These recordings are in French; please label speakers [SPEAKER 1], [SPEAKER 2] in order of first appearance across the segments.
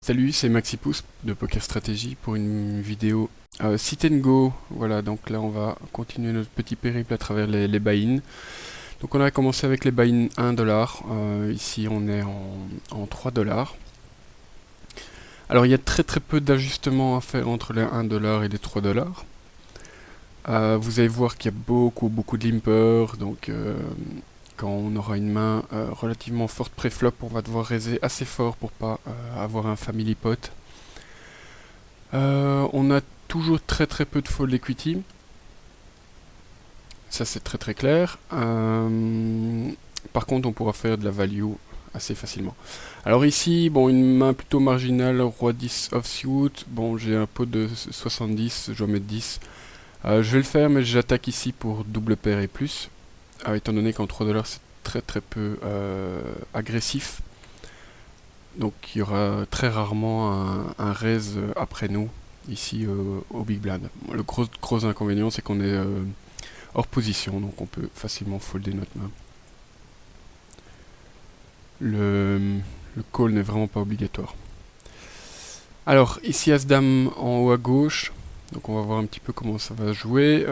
[SPEAKER 1] Salut, c'est Maxipousse de Poker Stratégie pour une vidéo Sit and Go. Voilà, donc là on va continuer notre petit périple à travers les buy-in. Donc on a commencé avec les buy-in 1$. Ici on est en 3$. Alors il y a très peu d'ajustements à faire entre les 1$ et les 3$. Vous allez voir qu'il y a beaucoup de limpers. Donc quand on aura une main relativement forte pré-flop, on va devoir raiser assez fort pour pas avoir un family pot. On a toujours très peu de fold equity. Ça c'est très clair. Par contre on pourra faire de la value assez facilement. Alors ici, bon, une main plutôt marginale, roi 10 offsuit. Bon, j'ai un pot de 70, je dois mettre 10. Je vais le faire, mais j'attaque ici pour double paire et plus. Étant donné qu'en 3$ c'est très peu agressif. Donc il y aura très rarement un raise après nous, ici au Big Blind. Le gros inconvénient, c'est qu'on est hors position, donc on peut facilement folder notre main. Le, le call n'est vraiment pas obligatoire. Alors, ici As-Dame en haut à gauche, donc on va voir un petit peu comment ça va jouer.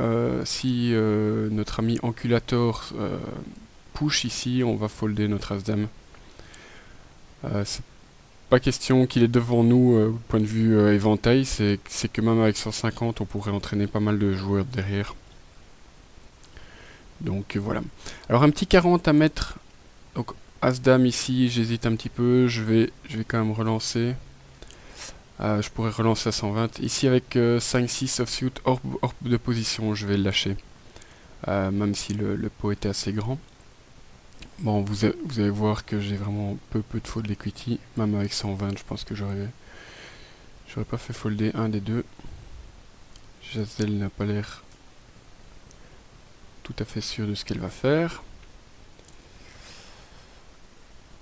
[SPEAKER 1] Si notre ami Enculator push ici, on va folder notre As-Dame. C'est pas question qu'il est devant nous, point de vue éventail, c'est que même avec 150, on pourrait entraîner pas mal de joueurs derrière. Donc voilà. Alors un petit 40 à mettre. Donc As-Dame ici, j'hésite un petit peu, je vais quand même relancer. Je pourrais relancer à 120. Ici avec 5-6 offsuit hors de position, je vais le lâcher. Même si le pot était assez grand. Bon, vous allez voir que j'ai vraiment peu de fold equity. Même avec 120, je pense que j'aurais pas fait folder un des deux. Jazelle n'a pas l'air tout à fait sûre de ce qu'elle va faire.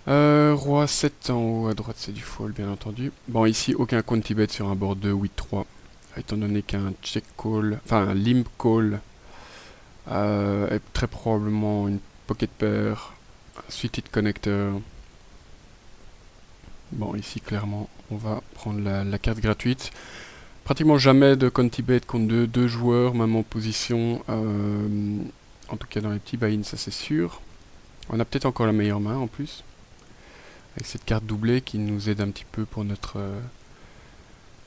[SPEAKER 1] Roi 7 en haut à droite, c'est du fold, bien entendu. Bon, ici, aucun county bet sur un board 2, 8-3. Étant donné qu'un check call, enfin un limp call, est très probablement une pocket pair, un suited connector. Bon, ici, clairement, on va prendre la carte gratuite. Pratiquement jamais de county bet contre deux joueurs, même en position. En tout cas, dans les petits buy-in, ça c'est sûr. On a peut-être encore la meilleure main en plus. Avec cette carte doublée qui nous aide un petit peu pour notre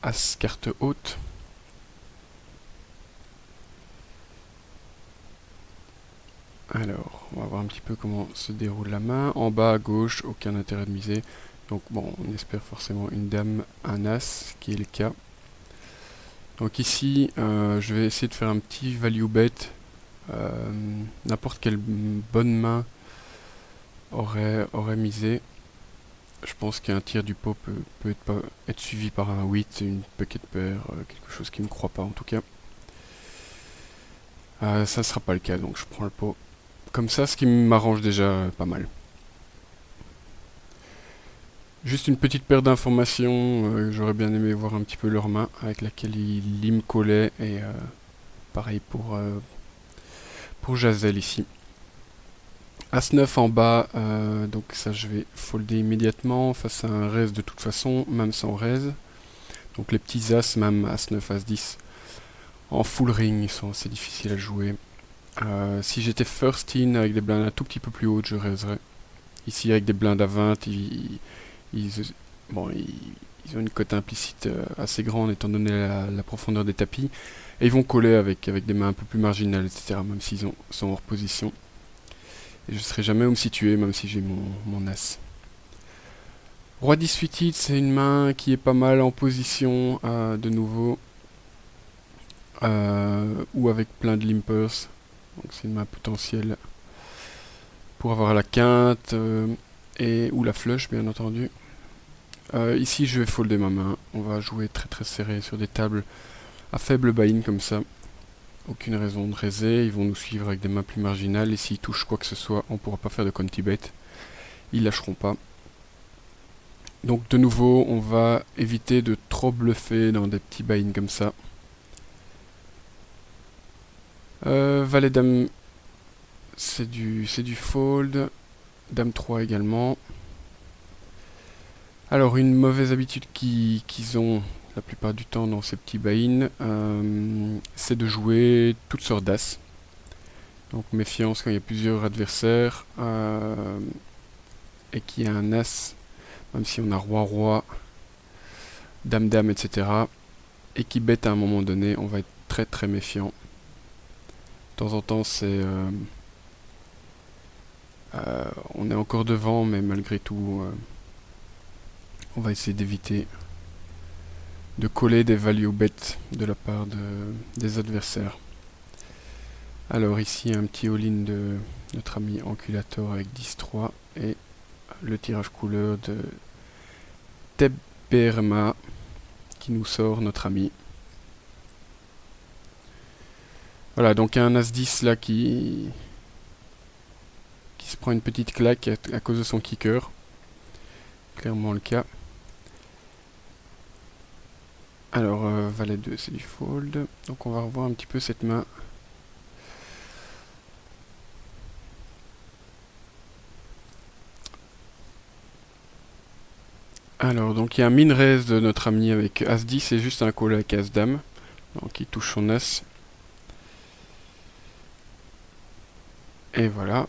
[SPEAKER 1] As carte haute. Alors, on va voir un petit peu comment se déroule la main. En bas à gauche, aucun intérêt de miser. Donc bon, on espère forcément une dame, un as, qui est le cas. Donc ici, je vais essayer de faire un petit value bet. N'importe quelle bonne main aurait misé. Je pense qu'un tir du pot peut être suivi par un 8, une pocket pair, quelque chose qui ne me croit pas en tout cas. Ça ne sera pas le cas, donc je prends le pot comme ça, ce qui m'arrange déjà pas mal. Juste une petite paire d'informations, j'aurais bien aimé voir un petit peu leur main avec laquelle il me collait, et pareil pour Jazelle ici. As-9 en bas, donc ça je vais folder immédiatement face à un raise de toute façon, même sans raise. Donc les petits As, même As-9, As-10, en full ring, ils sont assez difficiles à jouer. Si j'étais first in avec des blindes un tout petit peu plus hautes, je raiserais. Ici avec des blindes à 20, ils ont une cote implicite assez grande étant donné la profondeur des tapis. Et ils vont coller avec des mains un peu plus marginales, etc. Même s'ils sont hors position. Et je ne saurais jamais où me situer, même si j'ai mon As. Roi 10 suited, c'est une main qui est pas mal en position de nouveau. Ou avec plein de limpers. Donc c'est une main potentielle pour avoir la quinte ou la flush, bien entendu. Ici, je vais folder ma main. On va jouer très serré sur des tables à faible buy-in comme ça. Aucune raison de raiser. Ils vont nous suivre avec des mains plus marginales. Et s'ils touchent quoi que ce soit, on ne pourra pas faire de county bet. Ils lâcheront pas. Donc de nouveau, on va éviter de trop bluffer dans des petits buy-in comme ça. Valet dame, c'est du fold. Dame 3 également. Alors, une mauvaise habitude qu'ils ont la plupart du temps dans ces petits buy-in, c'est de jouer toutes sortes d'as. Donc méfiance quand il y a plusieurs adversaires et qu'il y a un as, même si on a roi-roi, dame-dame, etc. et qui bête à un moment donné, on va être très très méfiant. De temps en temps, on est encore devant, mais malgré tout, on va essayer d'éviter de coller des value bets de la part des adversaires. Alors ici, un petit all-in de notre ami Anculator avec 10-3 et le tirage couleur de Teberma qui nous sort notre ami. Voilà, donc un As-10 là qui se prend une petite claque à cause de son kicker. Clairement le cas. Alors, Valet 2, c'est du fold. Donc on va revoir un petit peu cette main. Alors, donc il y a un min-raise de notre ami avec As-10 et juste un call avec As-Dame. Donc il touche son As. Et voilà.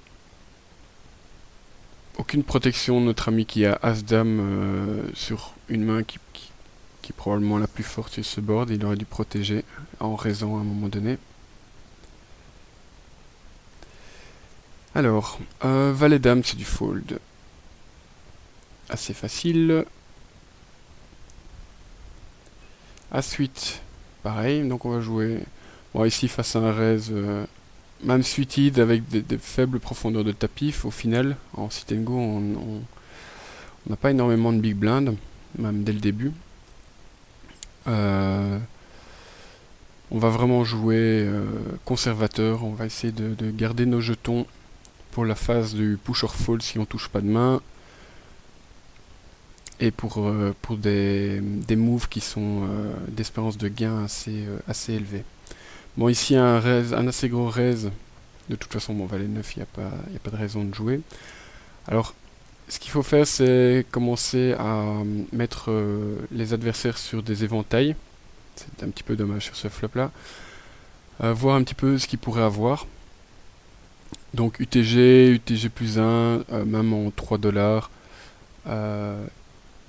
[SPEAKER 1] Aucune protection de notre ami qui a As-Dame sur une main qui est probablement la plus forte sur ce board. Il aurait dû protéger en raisant à un moment donné. Alors, Valet-Dame, c'est du fold. Assez facile. As-8, pareil. Donc on va jouer... Bon, ici, face à un raise... même suited avec des faibles profondeurs de tapis, au final, en sit and go, on n'a pas énormément de big blind, même dès le début. On va vraiment jouer conservateur, on va essayer de garder nos jetons pour la phase du push or fold si on touche pas de main, et pour des moves qui sont d'espérance de gain assez élevée. Bon, ici un assez gros raise. De toute façon, bon, Valet 9, il n'y a pas de raison de jouer. Alors, ce qu'il faut faire, c'est commencer à mettre les adversaires sur des éventails. C'est un petit peu dommage sur ce flop-là. Voir un petit peu ce qu'ils pourraient avoir. Donc, UTG plus 1, même en 3 $,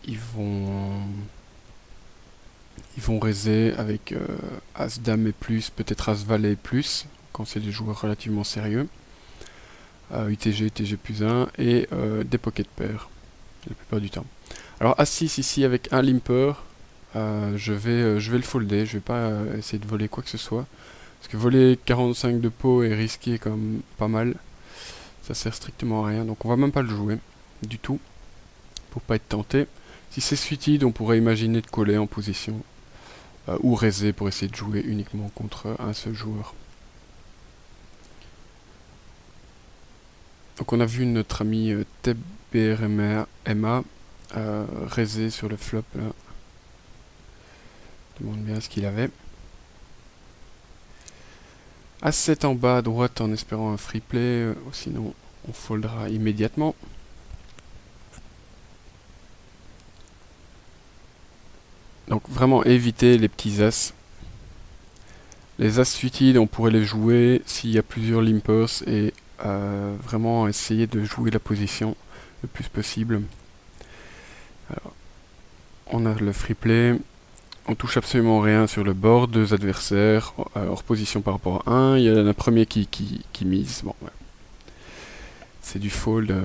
[SPEAKER 1] ils vont raiser avec As-Dame et plus, peut-être As-Valet et plus, quand c'est des joueurs relativement sérieux. UTG plus 1 et des pocket pairs, la plupart du temps. Alors As-6 ici avec un limper, je vais le folder, je vais pas essayer de voler quoi que ce soit. Parce que voler 45 de pot est risqué comme pas mal. Ça sert strictement à rien, donc on va même pas le jouer du tout, pour pas être tenté. Si c'est suited, on pourrait imaginer de coller en position. Ou raiser pour essayer de jouer uniquement contre un seul joueur. Donc on a vu notre ami TBRMA raiser sur le flop là. Je demande bien ce qu'il avait. As-7 en bas à droite en espérant un free play, sinon on foldera immédiatement. Donc vraiment éviter les petits as. Les as suited, on pourrait les jouer s'il y a plusieurs limpers et vraiment essayer de jouer la position le plus possible. Alors, on a le free play. On touche absolument rien sur le board. Deux adversaires hors position par rapport à un. Il y a un premier qui mise. Bon, ouais. C'est du fold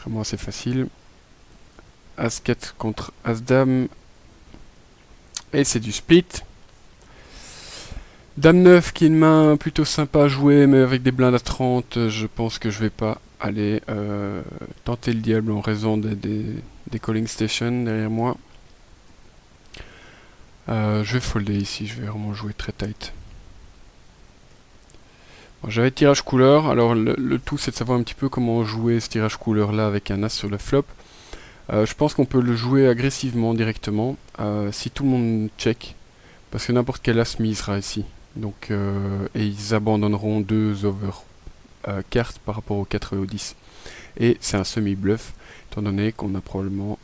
[SPEAKER 1] vraiment assez facile. As-4 contre As-Dame. Et c'est du split. Dame 9 qui est une main plutôt sympa à jouer, mais avec des blindes à 30, je pense que je vais pas aller tenter le diable en raison des calling stations derrière moi. Je vais folder ici, je vais vraiment jouer très tight. Bon, j'avais tirage couleur, alors le tout c'est de savoir un petit peu comment jouer ce tirage couleur là avec un as sur le flop. Je pense qu'on peut le jouer agressivement directement, si tout le monde check, parce que n'importe quel as misera ici. Donc, et ils abandonneront 2 over carte par rapport au 4 et au 10. Et c'est un semi-bluff, étant donné qu'on a probablement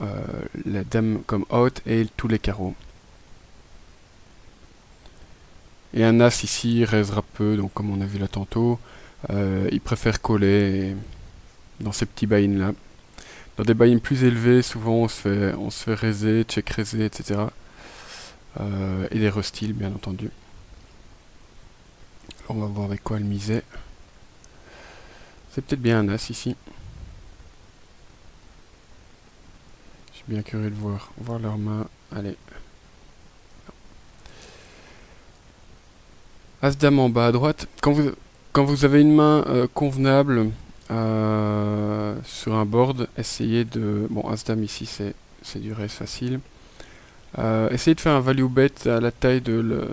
[SPEAKER 1] la dame comme out et tous les carreaux. Et un as ici raisera peu, donc comme on a vu là tantôt, il préfère coller dans ces petits buy-in là. Dans des buy-in plus élevés, souvent on se fait raiser, check raiser, etc. Et des restyles bien entendu. On va voir avec quoi elle misait. C'est peut-être bien un as ici. Je suis bien curieux de voir leurs mains. Allez. As-Dame en bas à droite. Quand vous avez une main convenable sur un board, essayez de... Bon, As-Dame ici, c'est du raise facile. Essayez de faire un value bet à la taille de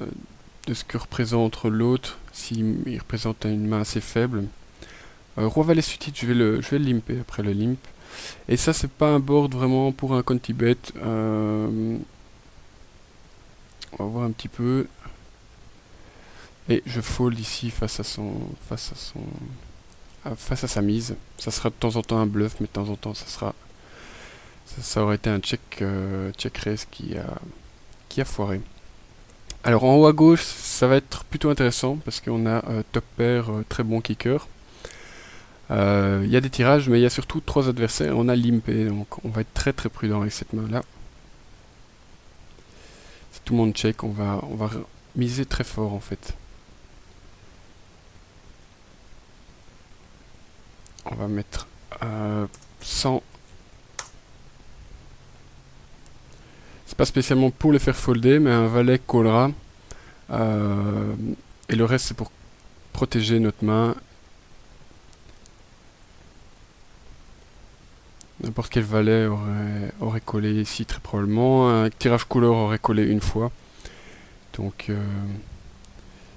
[SPEAKER 1] ce que représente l'autre, s'il représente une main assez faible. Roi Valet suited, je vais le limper après le limp. Et ça, c'est pas un board vraiment pour un conti bet. On va voir un petit peu. Et je fold ici face à sa mise. Ça sera de temps en temps un bluff, mais de temps en temps ça aurait été un check raise qui a foiré. Alors en haut à gauche, ça va être plutôt intéressant parce qu'on a top pair, très bon kicker. Il y a des tirages, mais il y a surtout 3 adversaires. On a limpé, donc on va être très très prudent avec cette main là. Si tout le monde check, on va miser très fort en fait. On va mettre 100. C'est pas spécialement pour les faire folder, mais un valet collera. Et le reste, c'est pour protéger notre main. N'importe quel valet aurait collé ici très probablement. Un tirage couleur aurait collé une fois. Donc,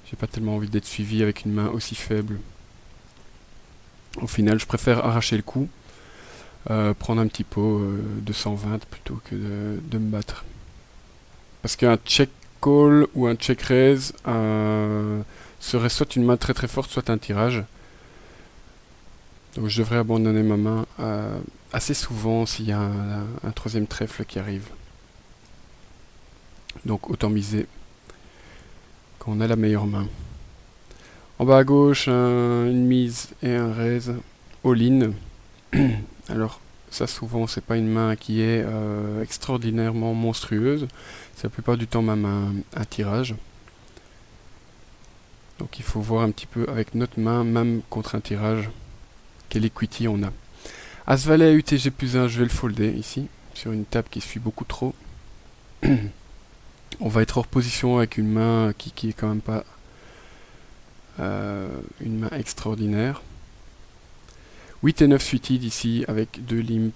[SPEAKER 1] j'ai pas tellement envie d'être suivi avec une main aussi faible. Au final, je préfère arracher le coup. Prendre un petit pot de 120 plutôt que de me battre. Parce qu'un check call ou un check raise serait soit une main très très forte, soit un tirage. Donc je devrais abandonner ma main assez souvent s'il y a un troisième trèfle qui arrive. Donc autant miser quand on a la meilleure main. En bas à gauche, une mise et un raise all-in. Alors ça souvent c'est pas une main qui est extraordinairement monstrueuse. C'est la plupart du temps même un tirage. Donc il faut voir un petit peu avec notre main, même contre un tirage, quel equity on a. As Valet UTG plus 1, je vais le folder ici, sur une table qui suit beaucoup trop. On va être hors position avec une main qui est quand même pas une main extraordinaire. 8 et 9 suited ici avec 2 limp,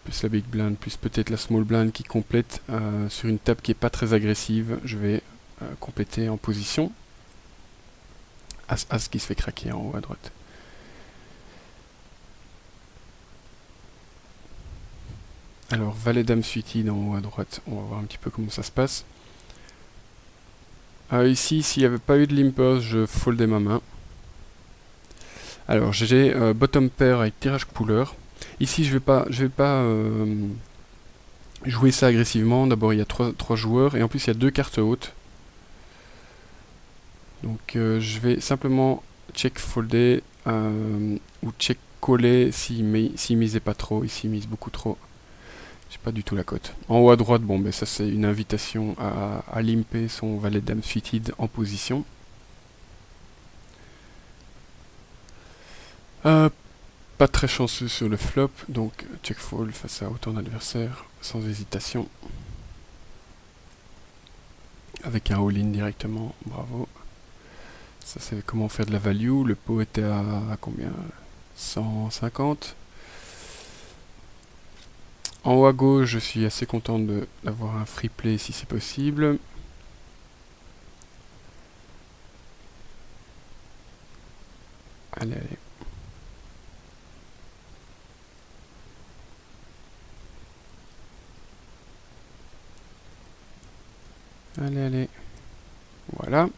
[SPEAKER 1] plus la big blind, plus peut-être la small blind qui complète sur une table qui est pas très agressive. Je vais compléter en position. As qui se fait craquer en haut à droite. Alors, Valet Dame suited en haut à droite, on va voir un petit peu comment ça se passe. Ici, s'il n'y avait pas eu de limpers, je foldais ma main. Alors, j'ai bottom pair avec tirage couleur. Ici, je vais pas jouer ça agressivement. D'abord, il y a 3 joueurs et en plus, il y a 2 cartes hautes. Donc, je vais simplement check folder ou check coller s'il misait pas trop. Ici, il mise beaucoup trop. J'ai pas du tout la cote. En haut à droite, bon, ben ça c'est une invitation à limper son valet dame suited en position. Pas très chanceux sur le flop, donc check fold face à autant d'adversaires, sans hésitation. Avec un all-in directement, bravo. Ça c'est comment faire de la value. Le pot était à combien? 150. En haut à gauche, je suis assez content d'avoir un free play si c'est possible. Allez, allez. Allez, allez. Voilà.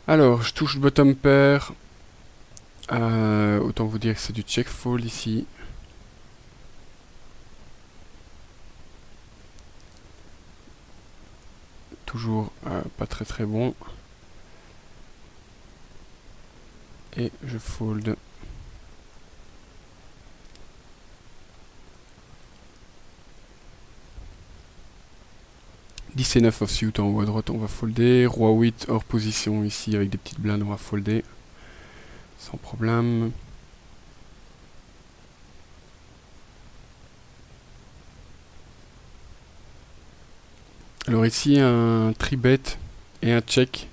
[SPEAKER 1] Alors, je touche bottom pair. Autant vous dire que c'est du check fold ici. Toujours pas très très bon. Et je fold. Dix et 9 offsuit en haut à droite, on va folder. Roi 8 hors position ici avec des petites blindes, on va folder. Sans problème. Alors ici, un tribet et un check.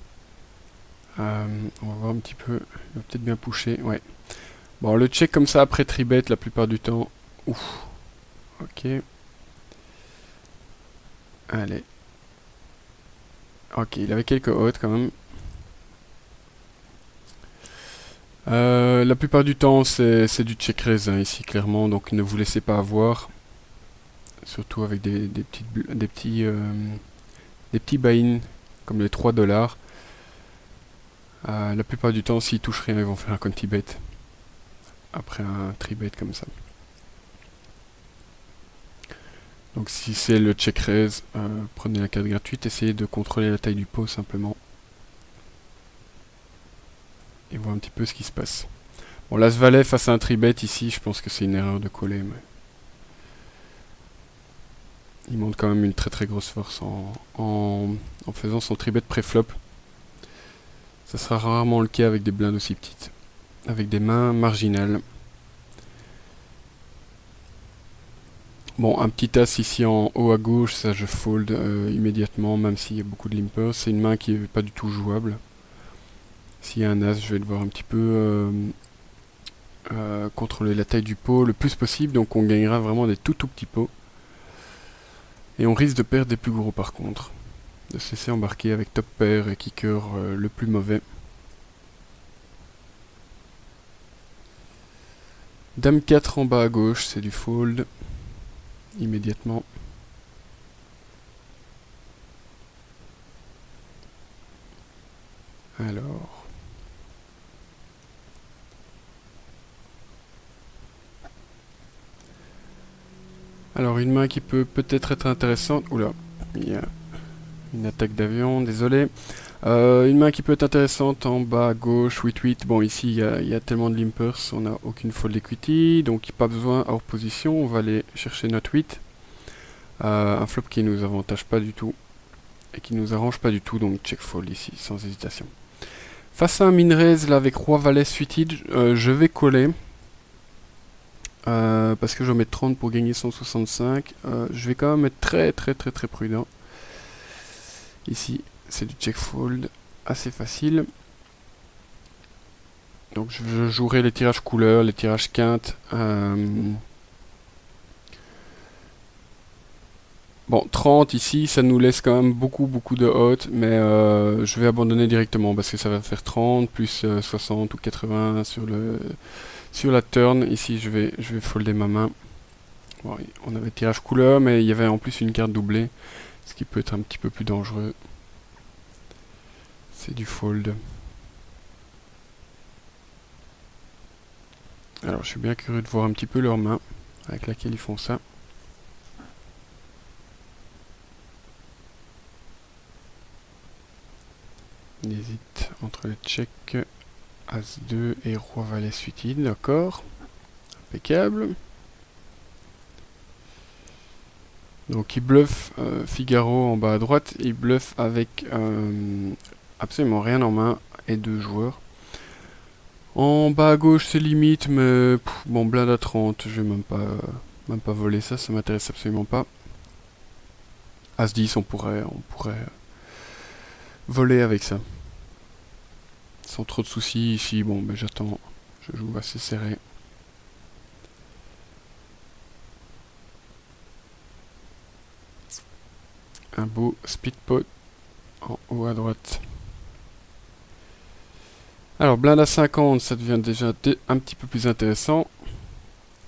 [SPEAKER 1] On va voir un petit peu. Il va peut-être bien pusher. Ouais. Bon, le check comme ça après tribet, la plupart du temps. Ouf. Ok. Allez. Ok, il avait quelques hottes quand même. La plupart du temps, c'est du check raise hein, ici, clairement. Donc ne vous laissez pas avoir. Surtout avec des petits buy-in, comme les 3 $. La plupart du temps, s'ils touchent rien, ils vont faire un conti bet. Après un tribet comme ça. Donc si c'est le check raise, prenez la carte gratuite, essayez de contrôler la taille du pot simplement. Et voir un petit peu ce qui se passe. Bon, l'as valet face à un tribet ici, je pense que c'est une erreur de coller. Mais il montre quand même une très très grosse force en faisant son tribet pré-flop. Ça sera rarement le cas avec des blindes aussi petites. Avec des mains marginales. Bon, un petit as ici en haut à gauche, ça je fold immédiatement, même s'il y a beaucoup de limpers. C'est une main qui n'est pas du tout jouable. S'il y a un as, je vais devoir un petit peu contrôler la taille du pot le plus possible. Donc on gagnera vraiment des tout petits pots. Et on risque de perdre des plus gros par contre. De se laisser embarquer avec top pair et kicker le plus mauvais. Dame 4 en bas à gauche, c'est du fold. Immédiatement. Alors. Alors une main qui peut peut-être être intéressante. Oula, il y a une attaque d'avion, désolé. Une main qui peut être intéressante en bas à gauche, 8-8. Bon, ici il y a tellement de limpers, on n'a aucune fold equity, donc pas besoin hors position. On va aller chercher notre 8. Un flop qui nous avantage pas du tout et qui nous arrange pas du tout, donc check fold ici, sans hésitation. Face à un min raise là avec roi valet suited, je vais coller. Parce que je vais mettre 30 pour gagner 165. Je vais quand même être très prudent. Ici, c'est du check fold assez facile. Donc je jouerai les tirages couleurs, les tirages quintes. Bon, 30 ici, ça nous laisse quand même beaucoup de hot, mais je vais abandonner directement parce que ça va faire 30 plus 60 ou 80 sur la turn. Ici, je vais folder ma main. Bon, on avait tirage couleur, mais il y avait en plus une carte doublée, ce qui peut être un petit peu plus dangereux. C'est du fold. Alors, je suis bien curieux de voir un petit peu leur main avec laquelle ils font ça. Il hésite entre les checks As-2 et Roi-Valet suited, d'accord. Impeccable. Donc il bluffe Figaro en bas à droite, il bluffe avec absolument rien en main et 2 joueurs. En bas à gauche c'est limite, mais bon, blinde à 30, je vais même pas voler ça, ça m'intéresse absolument pas. As-10 on pourrait voler avec ça. Sans trop de soucis ici, bon ben j'attends, je joue assez serré. Un beau split pot en haut à droite. Alors blinde à 50, ça devient déjà un petit peu plus intéressant.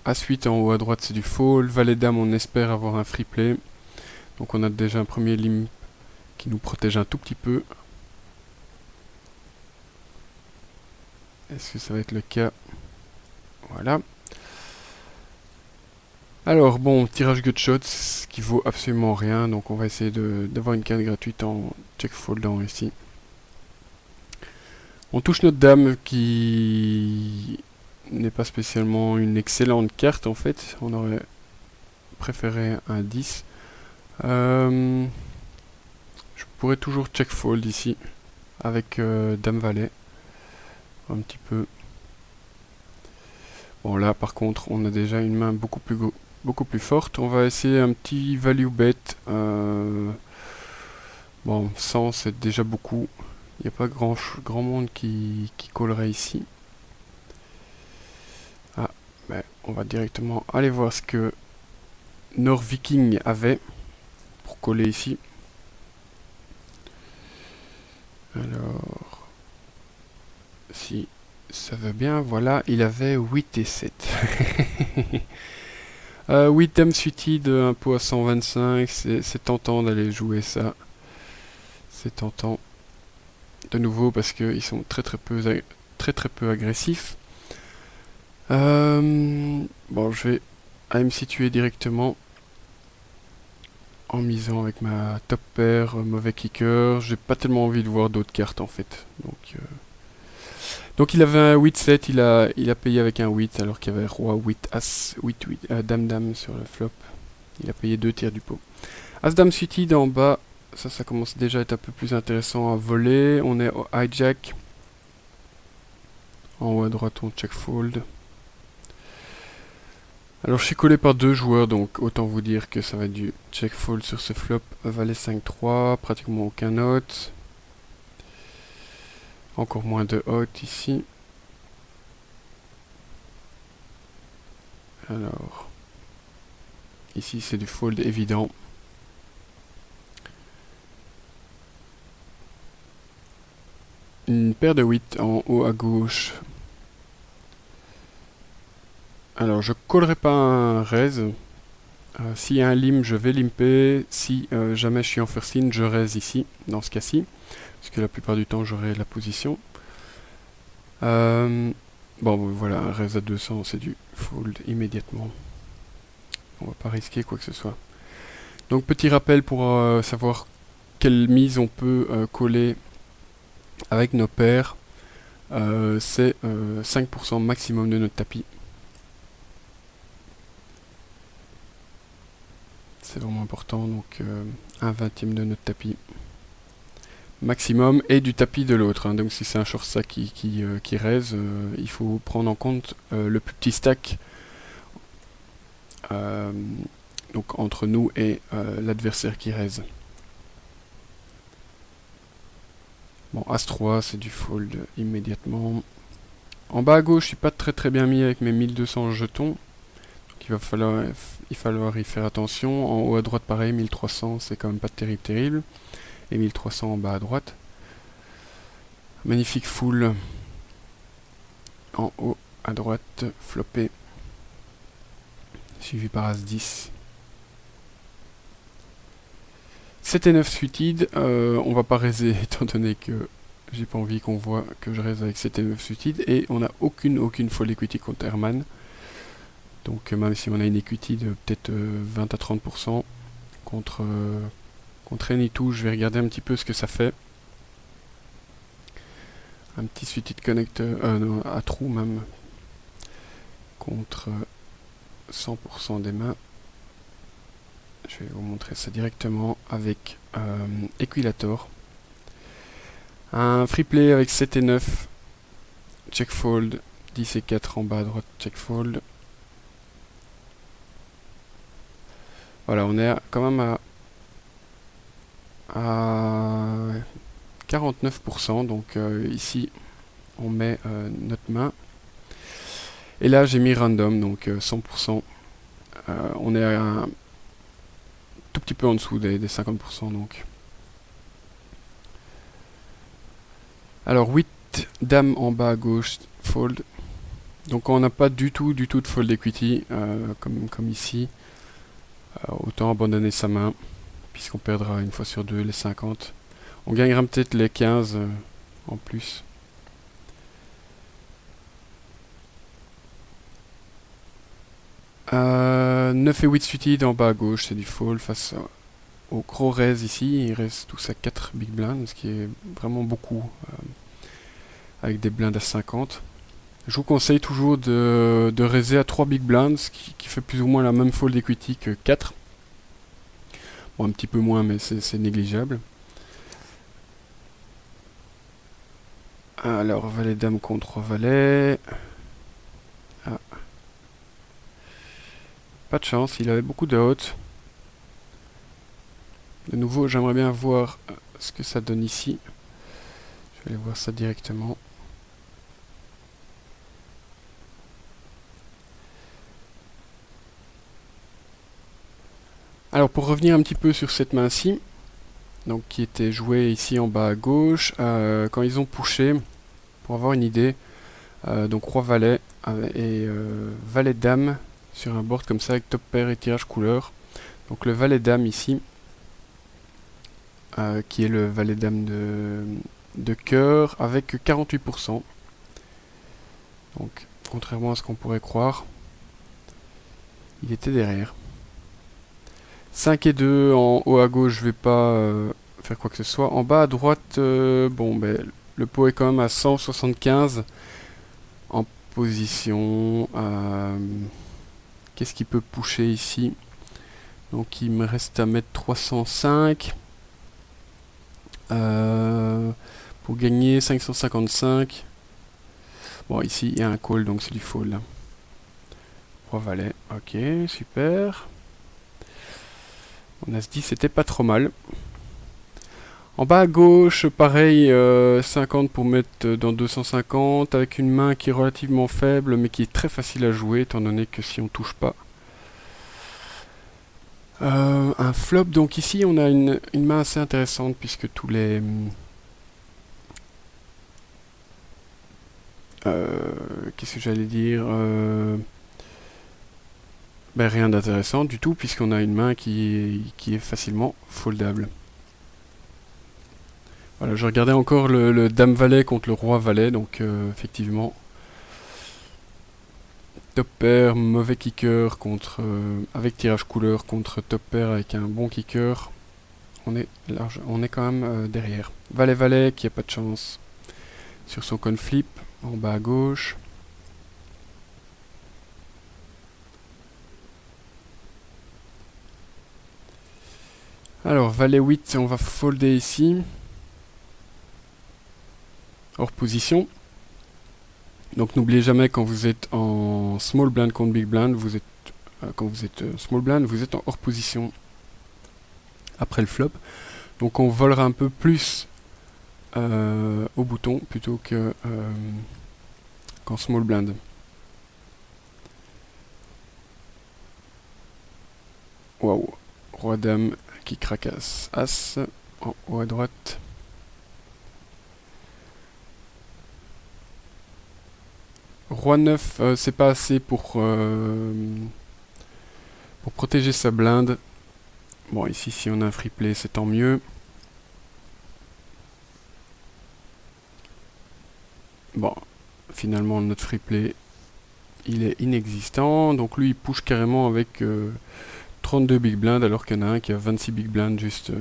[SPEAKER 1] As-8 en haut à droite c'est du fold. Valet dame on espère avoir un free play. Donc on a déjà un premier limp qui nous protège un tout petit peu. Est-ce que ça va être le cas? Voilà. Alors bon, tirage gutshot, ce qui vaut absolument rien, donc on va essayer d'avoir une carte gratuite en check foldant ici. On touche notre dame qui n'est pas spécialement une excellente carte en fait, on aurait préféré un 10. Je pourrais toujours check fold ici avec dame valet, un petit peu. Bon là par contre on a déjà une main beaucoup plus forte. On va essayer un petit value bet. Bon 100 c'est déjà beaucoup. Il n'y a pas grand monde qui collerait ici. Ah, ben, on va directement aller voir ce que Norviking avait pour coller ici. Alors, si ça va bien, voilà, il avait 8 et 7. 8 dames suited, un pot à 125, c'est tentant d'aller jouer ça. C'est tentant. De nouveau parce qu'ils sont très peu agressifs. Bon, je vais aller me situer directement en misant avec ma top pair, mauvais kicker. J'ai pas tellement envie de voir d'autres cartes en fait. Donc il avait un 8-7, il a payé avec un 8 alors qu'il y avait roi 8 as 8 dame sur le flop. Il a payé 2 tiers du pot. As dame suited en bas, ça commence déjà à être un peu plus intéressant à voler. On est au hijack. En haut à droite on check fold. Alors je suis collé par 2 joueurs, donc autant vous dire que ça va être du check fold sur ce flop. Valet 5-3, pratiquement aucun note. Encore moins de hot ici. Alors, ici c'est du fold évident. Une paire de 8 en haut à gauche. Alors je collerai pas un raise. S'il y a un limp, je vais limper. Si jamais je suis en first in, je raise ici, dans ce cas-ci. Parce que la plupart du temps, j'aurai la position. Bon, voilà, un raise à 200, c'est du fold immédiatement. On va pas risquer quoi que ce soit. Donc, petit rappel pour savoir quelle mise on peut coller avec nos paires. C'est 5% maximum de notre tapis. C'est vraiment important, donc un vingtième de notre tapis maximum et du tapis de l'autre. Hein. Donc si c'est un short stack qui raise, il faut prendre en compte le plus petit stack donc entre nous et l'adversaire qui raise. Bon, As-3, c'est du fold immédiatement. En bas à gauche, je suis pas très bien mis avec mes 1200 jetons. Donc il va falloir y faire attention. En haut à droite, pareil, 1300, c'est quand même pas terrible. Et 1300 en bas à droite. Magnifique full. En haut à droite, floppé. Suivi par As-10. 7 et 9 suited. On va pas raiser étant donné que j'ai pas envie qu'on voit que je raise avec 7 et 9 suited. Et on n'a aucune fold equity contre Herman. Donc même si on a une equity de peut-être 20 à 30% contre Any2, je vais regarder un petit peu ce que ça fait. Un petit suited connecteur, non, à trou même, contre 100% des mains. Je vais vous montrer ça directement avec Equilator. Un free play avec 7 et 9, check fold, 10 et 4 en bas à droite, check fold. Voilà, on est quand même à 49%, donc ici on met notre main. Et là j'ai mis random, donc 100%. On est à un tout petit peu en dessous des 50%, donc. Alors 8 dames en bas à gauche, fold. Donc on n'a pas du tout de fold equity, comme ici. Autant abandonner sa main, puisqu'on perdra une fois sur deux les 50. On gagnera peut-être les 15 en plus. 9 et 8 suited en bas à gauche, c'est du fold face au gros raise ici. Il reste tous à 4 big blinds, ce qui est vraiment beaucoup avec des blinds à 50. Je vous conseille toujours de raiser à 3 big blinds, qui fait plus ou moins la même fold equity que 4. Bon, un petit peu moins, mais c'est négligeable. Alors, valet dame contre valet. Ah. Pas de chance, il avait beaucoup de hautes. De nouveau, j'aimerais bien voir ce que ça donne ici. Je vais aller voir ça directement. Alors, pour revenir un petit peu sur cette main-ci, donc qui était jouée ici en bas à gauche, quand ils ont pushé, pour avoir une idée, donc roi valet et valet dame sur un board comme ça avec top pair et tirage couleur. Donc le valet dame ici, qui est le valet dame de cœur avec 48%. Donc contrairement à ce qu'on pourrait croire, il était derrière. 5 et 2 en haut à gauche, je vais pas faire quoi que ce soit. En bas à droite, bon ben le pot est quand même à 175 en position. Qu'est-ce qu'il peut pusher ici? Donc il me reste à mettre 305 pour gagner 555. Bon, ici il y a un call, donc c'est du fold. Roi valet, ok, super. On a se dit c'était pas trop mal. En bas à gauche, pareil, 50 pour mettre dans 250, avec une main qui est relativement faible, mais qui est très facile à jouer, étant donné que si on touche pas. Un flop, donc ici on a une main assez intéressante, puisque tous les... qu'est-ce que j'allais dire ben, rien d'intéressant du tout, puisqu'on a une main qui est facilement foldable. Voilà, je regardais encore le dame valet contre le roi valet, donc effectivement, top pair, mauvais kicker contre avec tirage couleur contre top pair avec un bon kicker, on est large, on est quand même derrière. Valet valet qui a pas de chance sur son con flip en bas à gauche. Alors valet 8, on va folder ici. Hors position. Donc n'oubliez jamais, quand vous êtes en small blind contre big blind, quand vous êtes small blind, vous êtes en hors position après le flop. Donc on volera un peu plus au bouton plutôt que qu'en small blind. Waouh, roi dame qui cracasse as en haut à droite. Roi 9, c'est pas assez pour protéger sa blinde. Bon, ici, si on a un free play, c'est tant mieux. Bon, finalement, notre free play, il est inexistant. Donc lui, il push carrément avec 32 big blinds, alors qu'il y en a un qui a 26 big blinds, juste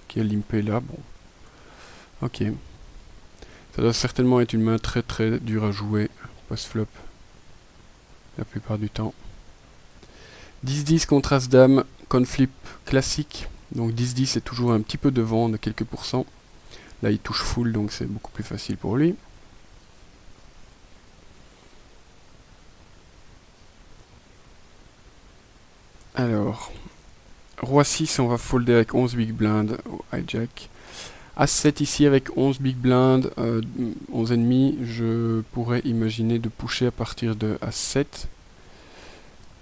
[SPEAKER 1] qui est limpé là. Bon, ok. Ça doit certainement être une main très très dure à jouer post-flop, la plupart du temps. 10-10 contre As-Dame, con-flip classique. Donc 10-10 est toujours un petit peu devant de quelques pourcents. Là il touche full, donc c'est beaucoup plus facile pour lui. Alors, Roi 6, on va folder avec 11 big blind au hijack. As-7 ici avec 11 big blind, 11 ennemis, je pourrais imaginer de pusher à partir de As-7.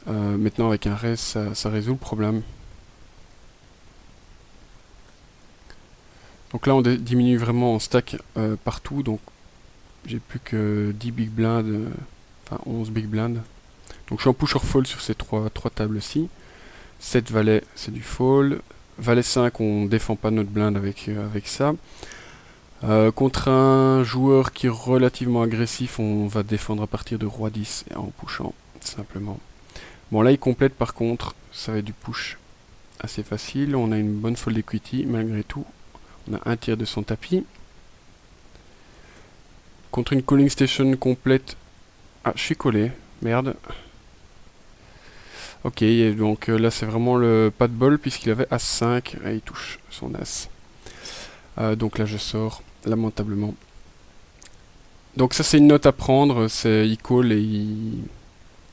[SPEAKER 1] Maintenant avec un raise, ça résout le problème. Donc là on diminue vraiment en stack partout, donc j'ai plus que 10 big blind, enfin 11 big blind. Donc je suis en push or fold sur ces trois tables-ci. 7 valet, c'est du fold. Valet 5, on défend pas notre blind avec ça. Contre un joueur qui est relativement agressif, on va défendre à partir de roi 10 et en pushant, simplement. Bon là il complète par contre, ça va être du push assez facile. On a une bonne fold equity malgré tout. On a un tiers de son tapis. Contre une calling station complète. Ah, je suis collé. Merde. Ok, donc là c'est vraiment le pas de bol puisqu'il avait As-5 et il touche son As. Donc là je sors lamentablement. Donc ça c'est une note à prendre, c'est il call et il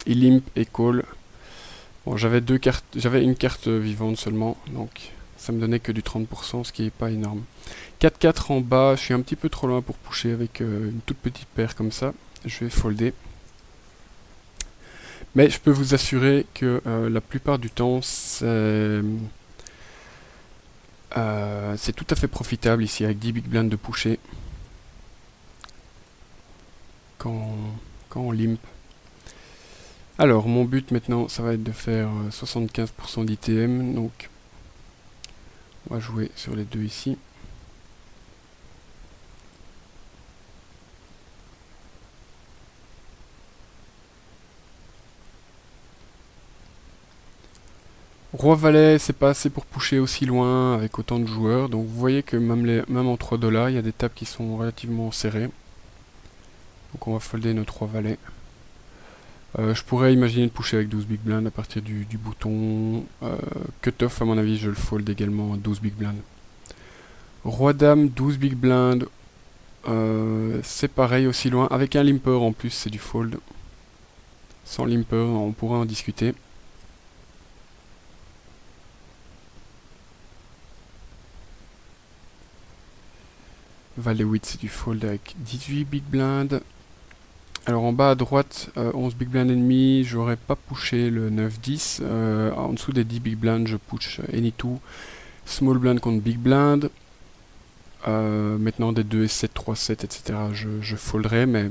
[SPEAKER 1] limp et call. Bon, j'avais une carte vivante seulement, donc ça me donnait que du 30%, ce qui est pas énorme. 4-4 en bas, je suis un petit peu trop loin pour pusher avec une toute petite paire comme ça. Je vais folder. Mais je peux vous assurer que la plupart du temps, c'est tout à fait profitable ici avec 10 big blinds de pusher. Quand on limp. Alors, mon but maintenant, ça va être de faire 75% d'ITM. Donc, on va jouer sur les deux ici. Roi-Valet, c'est pas assez pour pusher aussi loin avec autant de joueurs. Donc, vous voyez que même en 3 $, il y a des tables qui sont relativement serrées. Donc, on va folder nos 3 valets. Je pourrais imaginer de pusher avec 12 big blinds à partir du bouton. Cut-off, à mon avis, je le fold également à 12 big blinds. Roi-Dame, 12 big blinds. C'est pareil aussi loin. Avec un limper en plus, c'est du fold. Sans limper, on pourrait en discuter. Valet 8, c'est du fold avec 18 big blinds. Alors en bas à droite, 11 big blinds et demi, j'aurais pas pushé le 9-10. En dessous des 10 big blinds, je push any two. Small blind contre big blind. Maintenant des 2 et 7, 3, 7, etc. Je folderai, mais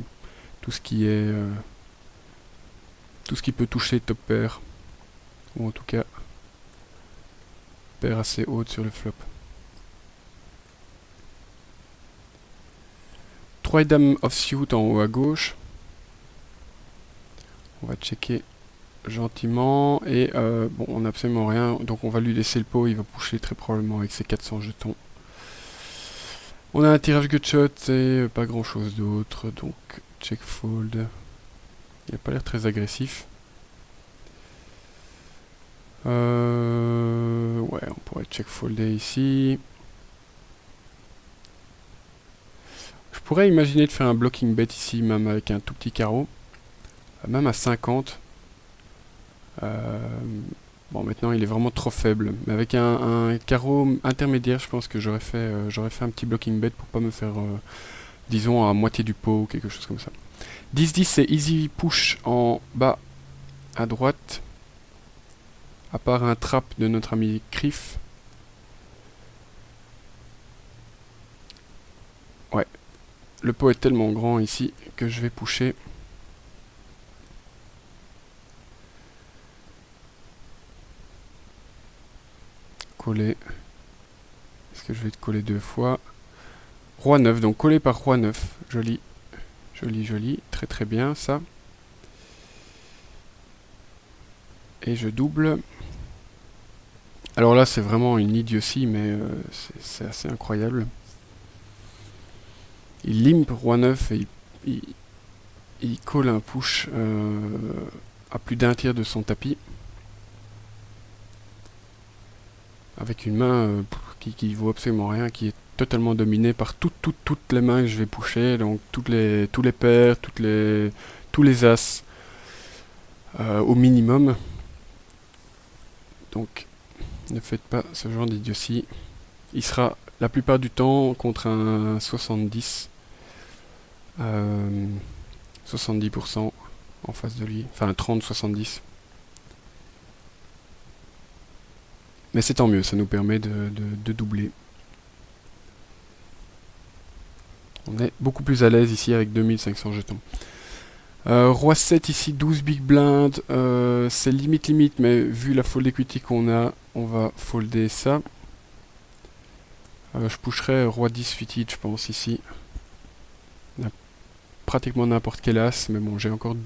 [SPEAKER 1] tout ce qui est tout ce qui peut toucher top pair, ou en tout cas paire assez haute sur le flop. 3 dames offsuit en haut à gauche. On va checker gentiment et bon, on n'a absolument rien, donc on va lui laisser le pot. Il va pusher très probablement avec ses 400 jetons. On a un tirage gutshot et pas grand chose d'autre, donc check fold. Il n'a pas l'air très agressif. Ouais, on pourrait check folder ici. Je pourrais imaginer de faire un blocking bet ici, même avec un tout petit carreau. Même à 50. Bon, maintenant il est vraiment trop faible. Mais avec un carreau intermédiaire, je pense que j'aurais fait un petit blocking bet pour pas me faire, disons, à moitié du pot ou quelque chose comme ça. 10-10, c'est easy push en bas à droite. À part un trap de notre ami Criff. Ouais. Le pot est tellement grand ici que je vais pusher. Coller. Est-ce que je vais te coller 2 fois? Roi 9, donc collé par Roi 9. Joli. Joli, joli. Très très bien ça. Et je double. Alors là, c'est vraiment une idiotie, mais c'est assez incroyable. Il limp Roi 9 et il colle un push à plus d'un tiers de son tapis. Avec une main qui vaut absolument rien, qui est totalement dominée par toutes les mains que je vais pusher, donc tous les paires, tous les as au minimum. Donc ne faites pas ce genre d'idiotie. Il sera la plupart du temps contre un 70. 70% en face de lui, enfin 30-70. Mais c'est tant mieux, ça nous permet de doubler. On est beaucoup plus à l'aise ici avec 2500 jetons. Roi 7 ici, 12 big blind, c'est limite, mais vu la fold equity qu'on a, on va folder ça. Je pusherai Roi 10 suited, je pense, ici. On a pratiquement n'importe quel as, mais bon, j'ai encore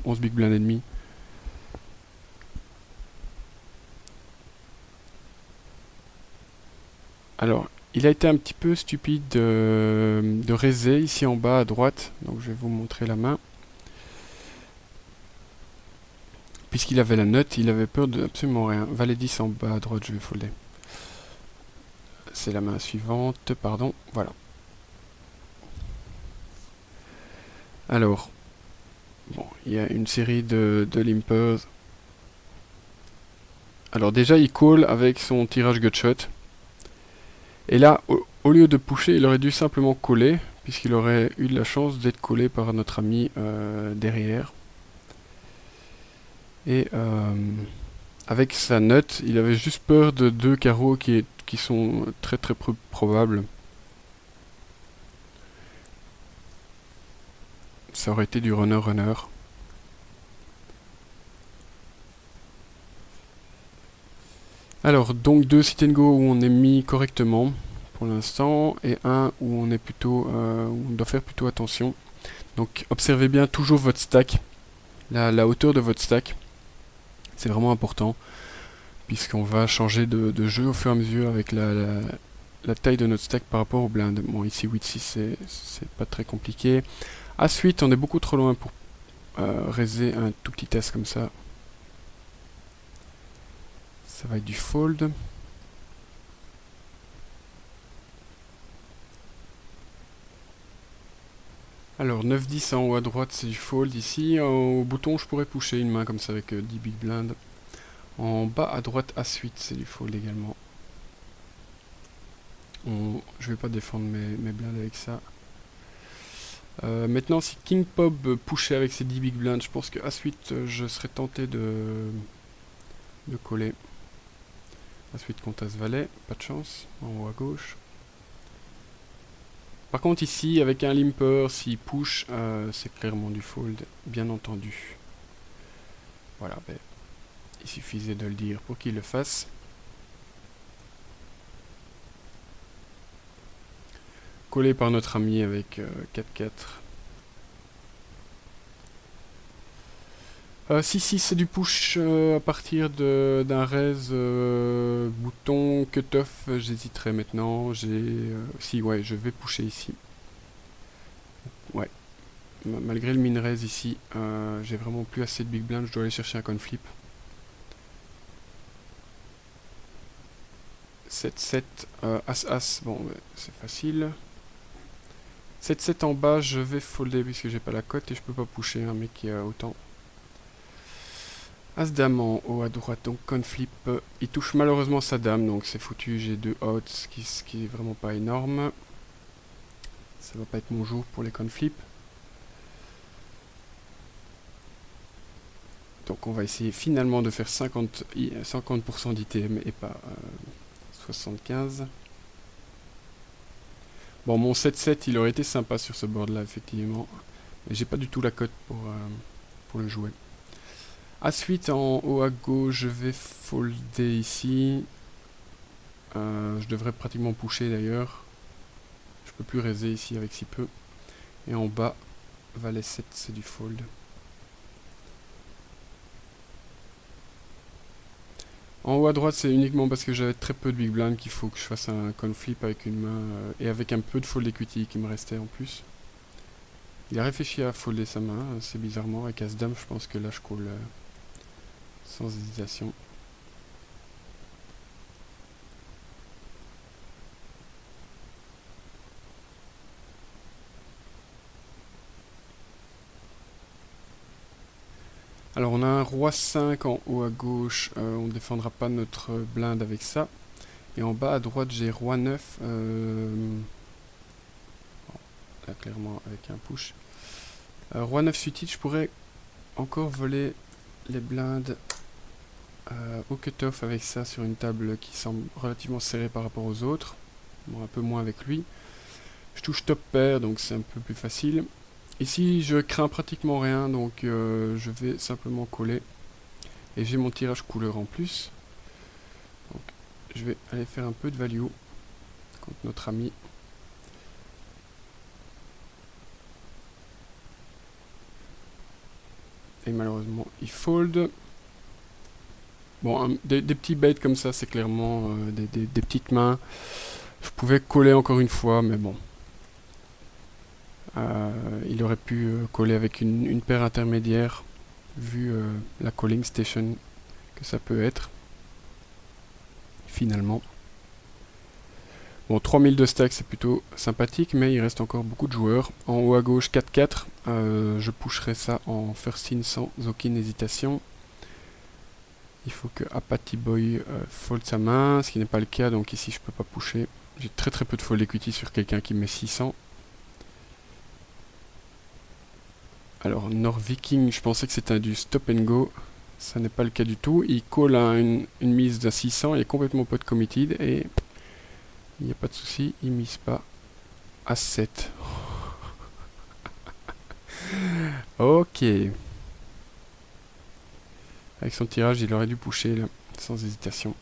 [SPEAKER 1] 11 big blind et demi. Alors, il a été un petit peu stupide de raiser ici en bas à droite. Donc je vais vous montrer la main. Puisqu'il avait la note, il avait peur de absolument rien. Valet 10 en bas à droite, je vais folder. C'est la main suivante, pardon, voilà. Alors, bon, il y a une série de limpers. Alors déjà, il call avec son tirage gutshot. Et là, au lieu de pusher, il aurait dû simplement coller, puisqu'il aurait eu de la chance d'être collé par notre ami derrière. Et avec sa note, il avait juste peur de deux carreaux qui sont très très peu probables. Ça aurait été du runner-runner. Alors, donc deux sit and go où on est mis correctement pour l'instant, et un où on est plutôt, où on doit faire plutôt attention. Donc, observez bien toujours votre stack, la hauteur de votre stack. C'est vraiment important, puisqu'on va changer de jeu au fur et à mesure avec la taille de notre stack par rapport au blind. Bon, ici 8-6, c'est pas très compliqué. Ensuite, on est beaucoup trop loin pour raiser un tout petit test comme ça. Ça va être du fold. Alors 9-10 en haut à droite, c'est du fold ici. Au bouton, je pourrais pusher une main comme ça avec 10 big blind. En bas à droite, A8, c'est du fold également. Je vais pas défendre mes blinds avec ça. Maintenant, si King Pop pushait avec ses 10 big blinds, je pense que A8, je serais tenté de coller. A8 contre As-Valet, pas de chance, en haut à gauche. Par contre ici, avec un limper, s'il push, c'est clairement du fold, bien entendu. Voilà, ben, il suffisait de le dire pour qu'il le fasse. Collé par notre ami avec 4-4. 6-6 c'est du push à partir d'un raise bouton cutoff, j'hésiterai maintenant. Si ouais, je vais pusher ici. Ouais. Malgré le min raise ici, j'ai vraiment plus assez de big blind, je dois aller chercher un coin flip. 7-7, As-As, bon c'est facile. 7-7 en bas, je vais folder puisque j'ai pas la cote et je peux pas pusher un mec qui a autant. As-Dame en haut à droite, donc con flip. Il touche malheureusement sa dame, donc c'est foutu. J'ai deux outs, ce qui est vraiment pas énorme. Ça va pas être mon jour pour les con flip. Donc on va essayer finalement de faire 50% d'ITM et pas 75. Bon, mon 7-7, il aurait été sympa sur ce board là, effectivement. Mais j'ai pas du tout la cote pour le jouer. As-8 en haut à gauche, je vais folder ici. Je devrais pratiquement pusher d'ailleurs. Je peux plus raiser ici avec si peu. Et en bas, Valet 7, c'est du fold. En haut à droite, c'est uniquement parce que j'avais très peu de big blind qu'il faut que je fasse un con flip avec une main et avec un peu de fold equity qui me restait en plus. Il a réfléchi à folder sa main, c'est bizarrement. Avec As-Dame, je pense que là je call sans hésitation. Alors on a un roi 5 en haut à gauche, on ne défendra pas notre blind avec ça. Et en bas à droite j'ai roi 9, bon, là clairement avec un push. Roi 9 suited, je pourrais encore voler les blindes au cutoff avec ça sur une table qui semble relativement serrée par rapport aux autres. Bon, un peu moins avec lui. Je touche top pair, donc c'est un peu plus facile. Ici, je crains pratiquement rien, donc je vais simplement coller. Et j'ai mon tirage couleur en plus. Donc, je vais aller faire un peu de value contre notre ami. Et malheureusement, il fold. Bon, des petits baits comme ça, c'est clairement des petites mains. Je pouvais coller encore une fois, mais bon. Il aurait pu coller avec une paire intermédiaire, vu la calling station que ça peut être, finalement. Bon, 3000 de stack, c'est plutôt sympathique, mais il reste encore beaucoup de joueurs. En haut à gauche, 4-4. Je pusherai ça en first in sans aucune hésitation. Il faut que Apathy Boy fold sa main, ce qui n'est pas le cas, donc ici je peux pas pusher. J'ai très peu de fold equity sur quelqu'un qui met 600. Alors, Norviking, je pensais que c'était du stop and go. Ça n'est pas le cas du tout. Il call à une mise de 600, il est complètement pot committed et il n'y a pas de souci, il mise pas à 7. Ok. Avec son tirage, il aurait dû pusher là, sans hésitation.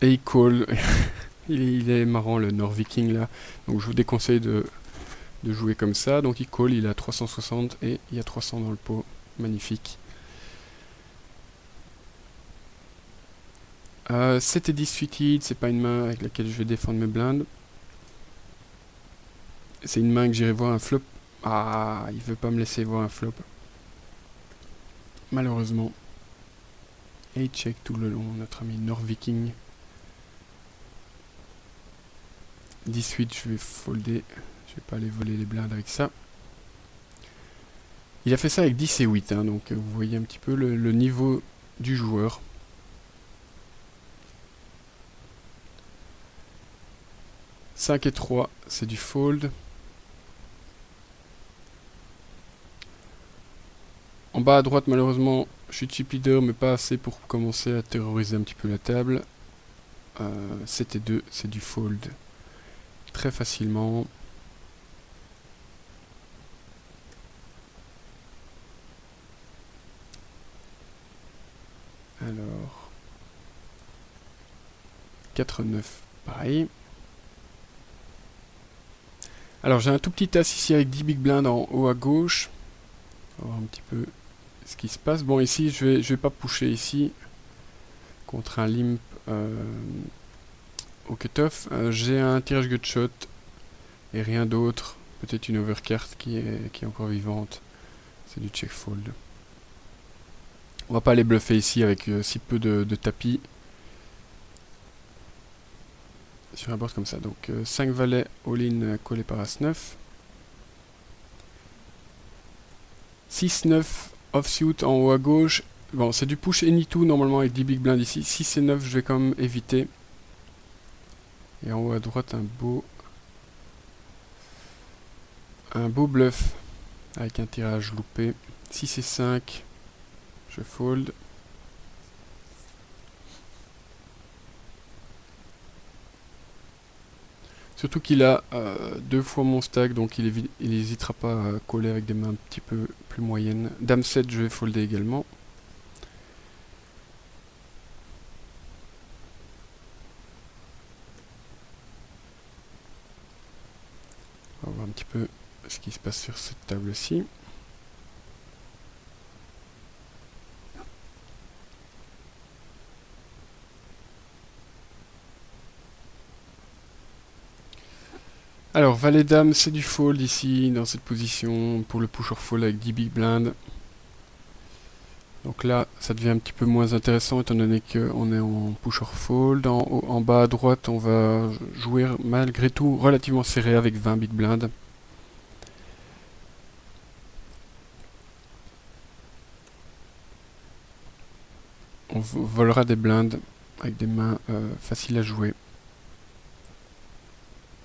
[SPEAKER 1] Et il call. il est marrant le Norviking là. Donc je vous déconseille de jouer comme ça. Donc il call, il a 360 et il y a 300 dans le pot. Magnifique. 7 et 10 suited, c'est pas une main avec laquelle je vais défendre mes blindes. C'est une main que j'irai voir un flop. Ah, il veut pas me laisser voir un flop. Malheureusement. Et il check tout le long, notre ami Norviking. 18, je vais folder. Je vais pas aller voler les blindes avec ça. Il a fait ça avec 10 et 8, hein, donc vous voyez un petit peu le niveau du joueur. « 5 et 3, c'est du fold. En bas à droite, malheureusement, je suis chip leader, mais pas assez pour commencer à terroriser un petit peu la table. 7 et 2, c'est du fold. Très facilement. Alors, 4-9, pareil. Alors j'ai un tout petit as ici avec 10 big blinds en haut à gauche. On va voir un petit peu ce qui se passe. Bon, ici je vais pas pusher ici contre un limp au cutoff. J'ai un tirage gutshot et rien d'autre. Peut-être une overcard qui est encore vivante. C'est du check fold. On va pas aller bluffer ici avec si peu de tapis. Sur un board comme ça. Donc 5 valets all-in collé par As-9. 6-9 offsuit en haut à gauche. Bon, c'est du push any-two normalement avec 10 big blinds ici. 6 et 9, je vais quand même éviter. Et en haut à droite, un beau bluff avec un tirage loupé. 6 et 5, je fold. Surtout qu'il a 2 fois mon stack, donc il n'hésitera pas à coller avec des mains un petit peu plus moyennes. Dame 7, je vais folder également. On va voir un petit peu ce qui se passe sur cette table-ci. Alors, valet-dame, c'est du fold ici, dans cette position, pour le push or fold avec 10 big blinds. Donc là, ça devient un petit peu moins intéressant, étant donné qu'on est en push or fold. En bas à droite, on va jouer malgré tout relativement serré avec 20 big blinds. On volera des blindes avec des mains faciles à jouer.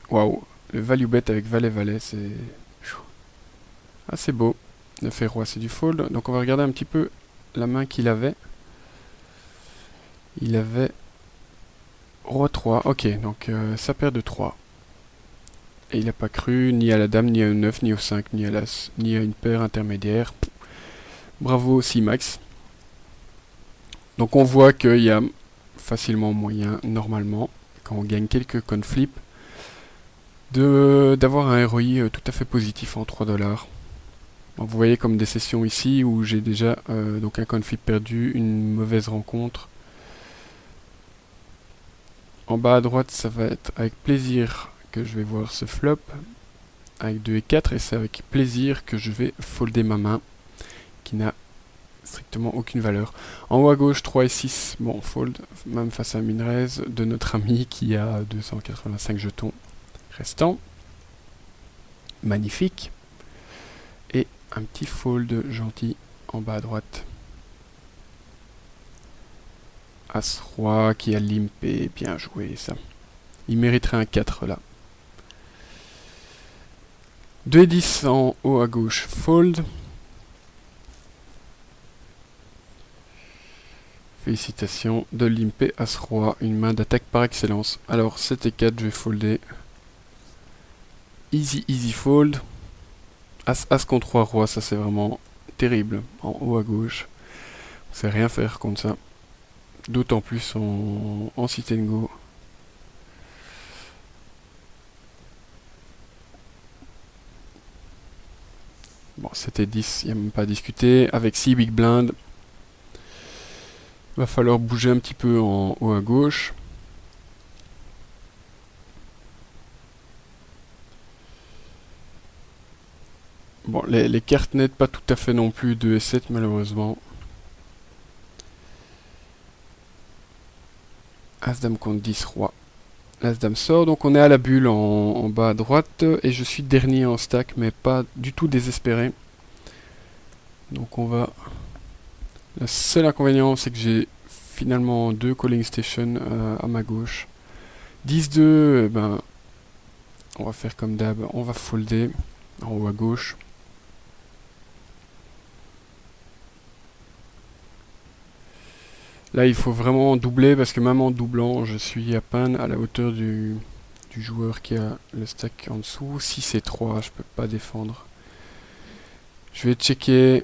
[SPEAKER 1] Waouh! Le value bet avec valet-valet, c'est assez beau. 9 et roi, c'est du fold. Donc on va regarder un petit peu la main qu'il avait. Il avait roi 3. Ok, donc sa paire de 3. Et il n'a pas cru ni à la dame, ni à une 9, ni au 5, ni à l'as, ni à une paire intermédiaire. Bravo C-Max. Donc on voit qu'il y a facilement moyen, normalement, quand on gagne quelques conflips, d'avoir un ROI tout à fait positif en 3 $. Donc, vous voyez comme des sessions ici où j'ai déjà donc un coin flip perdu, une mauvaise rencontre. En bas à droite, ça va être avec plaisir que je vais voir ce flop avec 2 et 4 et c'est avec plaisir que je vais folder ma main qui n'a strictement aucune valeur. En haut à gauche, 3 et 6, bon, fold, même face à Minrez de notre ami qui a 285 jetons restants. Magnifique. Et un petit fold gentil en bas à droite. As-Roi qui a limpé, bien joué ça. Il mériterait un 4 là. 2 et 10 en haut à gauche, fold. Félicitations de limper As-Roi, une main d'attaque par excellence. Alors 7 et 4, je vais folder. Easy, easy fold. As contre Roi, Roi, ça c'est vraiment terrible. En haut à gauche. On sait rien faire contre ça. D'autant plus en sit and go. Bon, c'était 10, il n'y a même pas à discuter. Avec 6 big blind, va falloir bouger un petit peu en haut à gauche. Bon, les cartes n'aident pas tout à fait non plus 2 et 7 malheureusement. As-Dame contre 10, Roi. L'As-Dame sort, donc on est à la bulle en bas à droite. Et je suis dernier en stack, mais pas du tout désespéré. Donc on va... Le seul inconvénient, c'est que j'ai finalement 2 calling stations à ma gauche. 10-2, eh ben, on va faire comme d'hab, on va folder en haut à gauche. Là, il faut vraiment doubler parce que même en doublant, je suis à peine à la hauteur du joueur qui a le stack en dessous. Si c'est 3, je peux pas défendre. Je vais checker,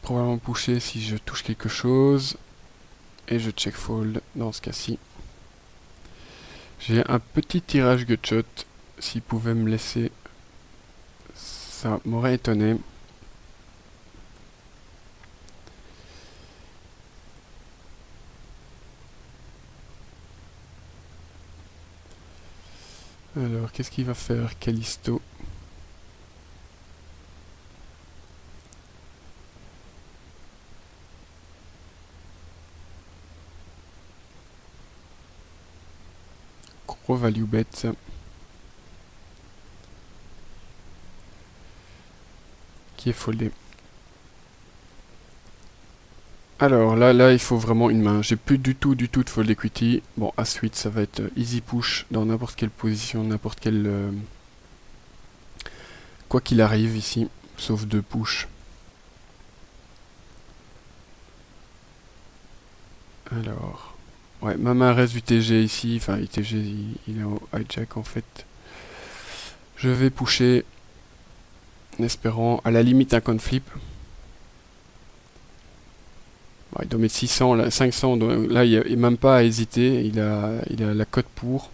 [SPEAKER 1] probablement pusher si je touche quelque chose. Et je check fold dans ce cas-ci. J'ai un petit tirage gutshot. S'il pouvait me laisser, ça m'aurait étonné. Alors, qu'est-ce qu'il va faire, Callisto? Gros value bet. Qui est foldé. Alors là, il faut vraiment une main. J'ai plus du tout de fold equity. Bon, à suite, ça va être easy push dans n'importe quelle position, n'importe quelle... quoi qu'il arrive ici, sauf 2 push. Alors... Ouais, ma main reste UTG ici. Enfin, UTG, il est en hijack en fait. Je vais pusher en espérant à la limite un con flip. Bon, il doit mettre 600, là, 500, donc là il n'y a même pas à hésiter, il a la cote pour.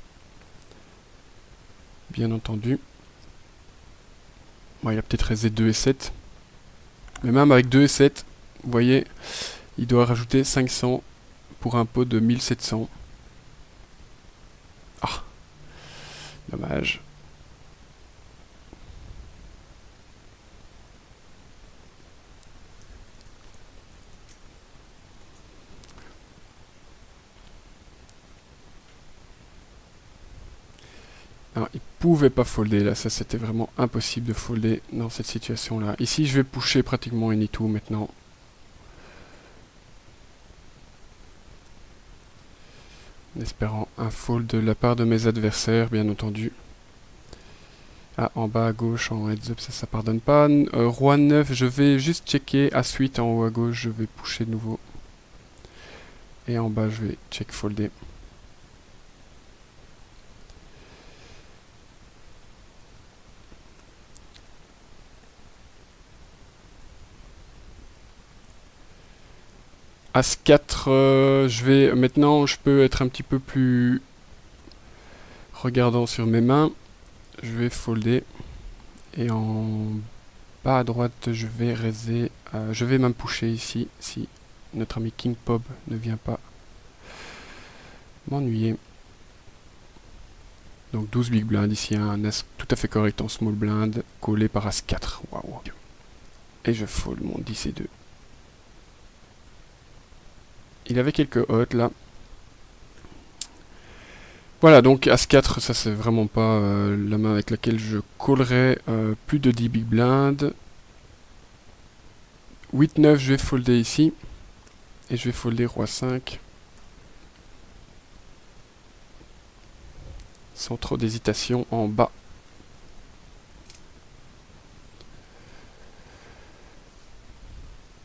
[SPEAKER 1] Bien entendu. Bon, il a peut-être raisé 2 et 7. Mais même avec 2 et 7, vous voyez, il doit rajouter 500 pour un pot de 1700. Ah, dommage. Alors, il pouvait pas folder là, ça c'était vraiment impossible de folder dans cette situation là. Ici je vais pusher pratiquement any2 maintenant. En espérant un fold de la part de mes adversaires bien entendu. Ah, en bas à gauche, en heads up, ça pardonne pas. Roi 9, je vais juste checker. À suite, en haut à gauche, je vais pusher de nouveau. Et en bas, je vais check folder. As 4, je vais... Maintenant, je peux être un petit peu plus regardant sur mes mains. Je vais folder. Et en bas à droite, je vais raiser, je vais même pusher ici, si notre ami King Pop ne vient pas m'ennuyer. Donc 12 big blind ici, un as tout à fait correct en small blind, collé par as 4. Waouh. Et je fold mon 10 et 2. Il avait quelques hots là. Voilà, donc As-4, ça c'est vraiment pas la main avec laquelle je collerai plus de 10 big blind. 8-9, je vais folder ici. Et je vais folder Roi-5. Sans trop d'hésitation en bas.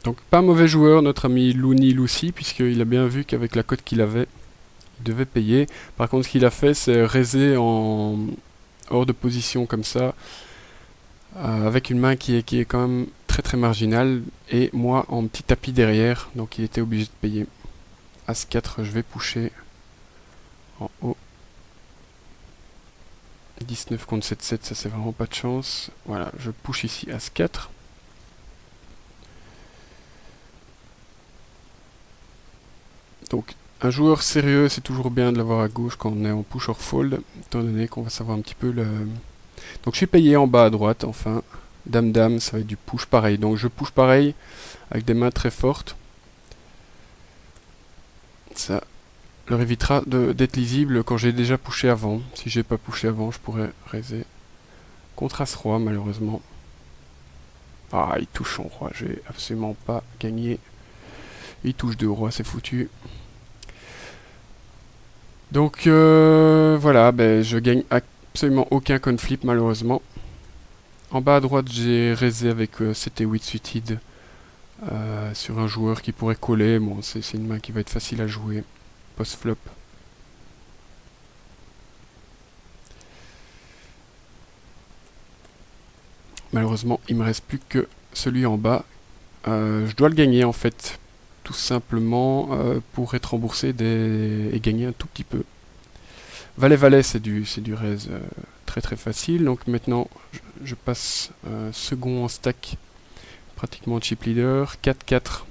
[SPEAKER 1] Donc pas mauvais joueur notre ami Looney Lucy, puisqu'il a bien vu qu'avec la cote qu'il avait, il devait payer. Par contre, ce qu'il a fait, c'est raiser en hors de position comme ça, avec une main qui est quand même très très marginale, et moi en petit tapis derrière, donc il était obligé de payer. As-4, je vais pusher en haut. 19 contre 7-7, ça c'est vraiment pas de chance. Voilà, je push ici As-4. Donc un joueur sérieux, c'est toujours bien de l'avoir à gauche quand on est en push or fold, étant donné qu'on va savoir un petit peu le... Donc je suis payé en bas à droite, enfin. Dame-dame, ça va être du push pareil. Donc je push pareil, avec des mains très fortes. Ça leur évitera d'être lisible quand j'ai déjà pushé avant. Si j'ai pas pushé avant, je pourrais raiser contre As-Roi, malheureusement. Ah, il touche son roi, je vais absolument pas gagner. Il touche 2 rois, c'est foutu. Donc voilà, ben, je gagne absolument aucun conflip malheureusement. En bas à droite, j'ai raisé avec 7 et 8 suited sur un joueur qui pourrait coller. Bon, c'est une main qui va être facile à jouer. Post-flop. Malheureusement, il me reste plus que celui en bas. Je dois le gagner en fait, tout simplement pour être remboursé et gagner un tout petit peu. Valet-valet, c'est du raise très très facile. Donc maintenant, je passe second en stack, pratiquement chip leader. 4-4.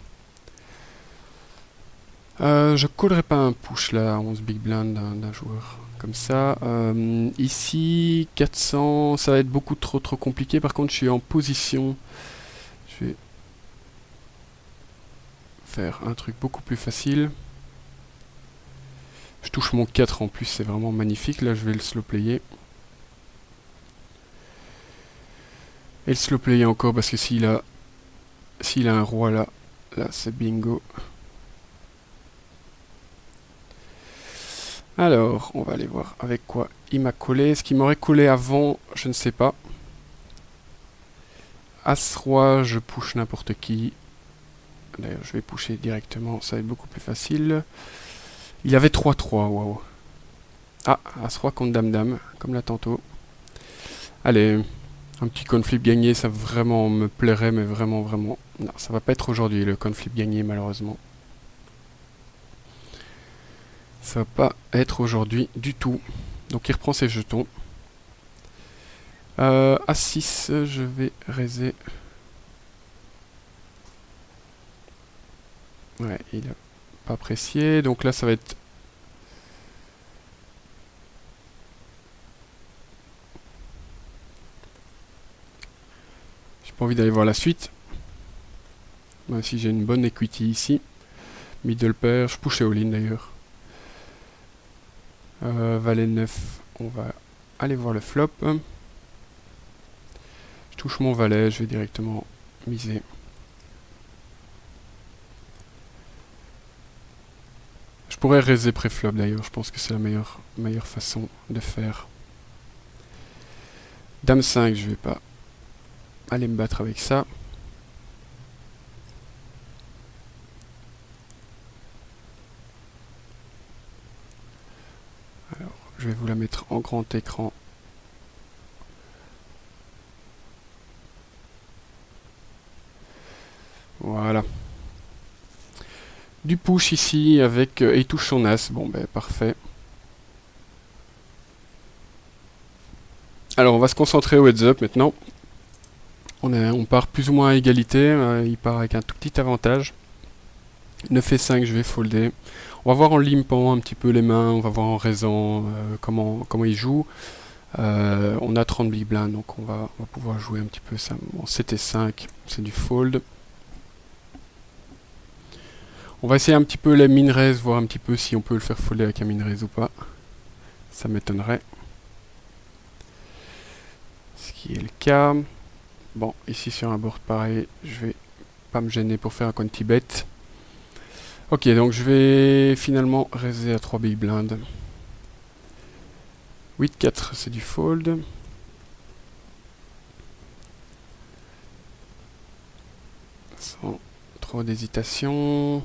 [SPEAKER 1] Je collerai pas un push là, 11 big blind d'un joueur comme ça. Ici, 400, ça va être beaucoup trop compliqué. Par contre, je suis en position. Je vais faire un truc beaucoup plus facile. Je touche mon 4 en plus, c'est vraiment magnifique. Là, je vais le slow player. Et le slow player encore parce que s'il a un roi là, c'est bingo. Alors, on va aller voir avec quoi il m'a collé. Ce qu'il m'aurait collé avant, je ne sais pas. As-Roi, je push n'importe qui. D'ailleurs, je vais pusher directement, ça va être beaucoup plus facile. Il avait 3-3, waouh. Ah, As-Roi contre Dame-Dame, comme là tantôt. Allez, un petit conflip gagné, ça vraiment me plairait, mais vraiment, vraiment. Non, ça va pas être aujourd'hui le conflip gagné, malheureusement. Ça va pas être aujourd'hui du tout. Donc il reprend ses jetons. A6, je vais raiser. Ouais, il a pas apprécié. Donc là, ça va être... J'ai pas envie d'aller voir la suite. Moi aussi, j'ai une bonne equity ici. Middle pair, je push et all-in d'ailleurs. Valet 9, on va aller voir le flop. Je touche mon valet, je vais directement miser. Je pourrais raiser pré-flop d'ailleurs, je pense que c'est la meilleure façon de faire. Dame 5, je vais pas aller me battre avec ça. Alors, je vais vous la mettre en grand écran. Voilà. Du push ici avec... et il touche son as. Bon, ben parfait. Alors, on va se concentrer au heads up maintenant. On part plus ou moins à égalité, il part avec un tout petit avantage. 9 et 5, je vais folder. On va voir en limpant un petit peu les mains, on va voir en raisant comment il joue. On a 30 big blinds, donc on va pouvoir jouer un petit peu ça. Bon, 7 et 5, c'est du fold. On va essayer un petit peu les min raise, voir un petit peu si on peut le faire folder avec un min raise ou pas. Ça m'étonnerait. Ce qui est le cas. Bon, ici sur un board pareil, je vais pas me gêner pour faire un quanti bet. Ok, donc je vais finalement raiser à 3 big blinds. 8-4, c'est du fold. Sans trop d'hésitation.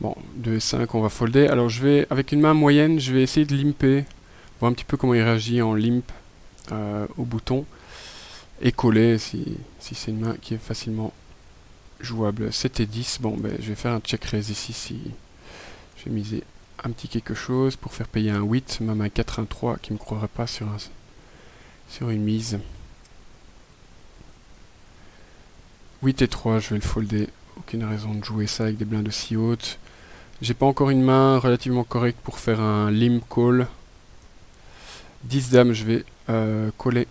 [SPEAKER 1] Bon, 2 et 5, on va folder. Alors je vais, avec une main moyenne, je vais essayer de limper. Voir un petit peu comment il réagit en limp au bouton. Et coller si c'est une main qui est facilement jouable. 7 et 10, bon ben je vais faire un check raise ici si je vais miser un petit quelque chose pour faire payer un 8, même un 4, un 3 qui ne me croirait pas sur une mise. 8 et 3, je vais le folder. Aucune raison de jouer ça avec des blindes aussi hautes. J'ai pas encore une main relativement correcte pour faire un limp call. 10 dames, je vais coller.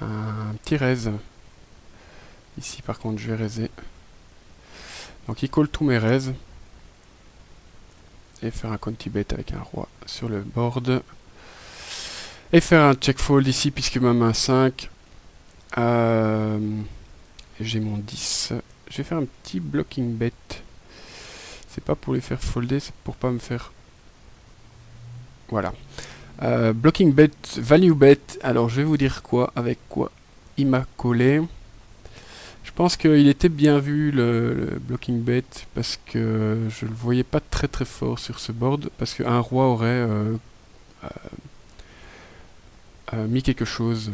[SPEAKER 1] Un petit raise. Ici par contre je vais raiser. Donc il colle tous mes raises. Et faire un quanti bet avec un roi sur le board. Et faire un check fold ici puisque ma main 5. J'ai mon 10. Je vais faire un petit blocking bet. C'est pas pour les faire folder, c'est pour pas me faire... Voilà. Blocking bet, value bet. Alors je vais vous dire quoi, avec quoi il m'a collé. Je pense qu'il était bien vu le blocking bet parce que je le voyais pas très très fort sur ce board parce qu'un roi aurait mis quelque chose.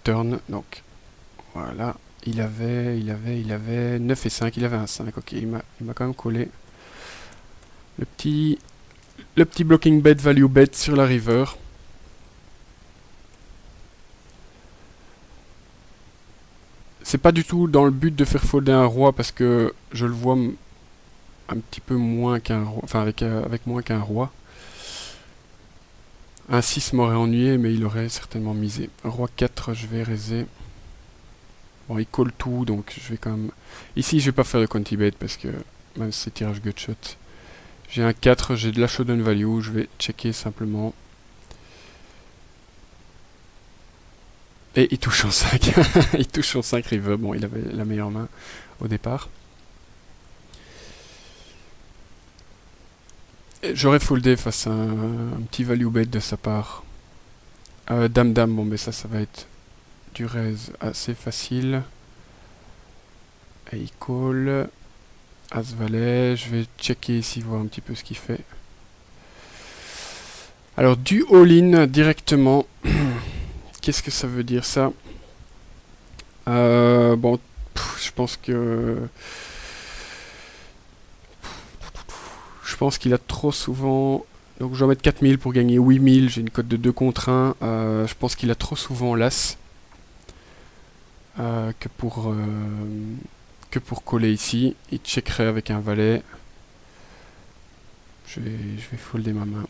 [SPEAKER 1] Turn, donc voilà. Il avait 9 et 5, il avait un 5, ok, il m'a quand même collé le petit blocking bet, value bet sur la river. C'est pas du tout dans le but de faire folder un roi parce que je le vois un petit peu moins qu'un roi, enfin avec moins qu'un roi. Un 6 m'aurait ennuyé mais il aurait certainement misé. Roi 4, je vais raiser. Bon, il colle tout, donc je vais quand même... Ici, je vais pas faire de quanti bet parce que même si c'est tirage gutshot. J'ai un 4, j'ai de la showdown value, je vais checker simplement. Et il touche en 5. Il touche en 5 river. Bon, il avait la meilleure main au départ. J'aurais foldé face à un petit value bet de sa part. Dame-dame, bon, mais ça va être du raise assez facile. Et il call. As-valet, je vais checker ici, voir un petit peu ce qu'il fait. Alors, du all-in directement. Qu'est-ce que ça veut dire ça? Bon, je pense que... Je pense qu'il a trop souvent... Donc je dois mettre 4000 pour gagner 8000, j'ai une cote de 2 contre 1. Je pense qu'il a trop souvent l'as que pour coller ici. Il checkerait avec un valet. Je vais folder ma main.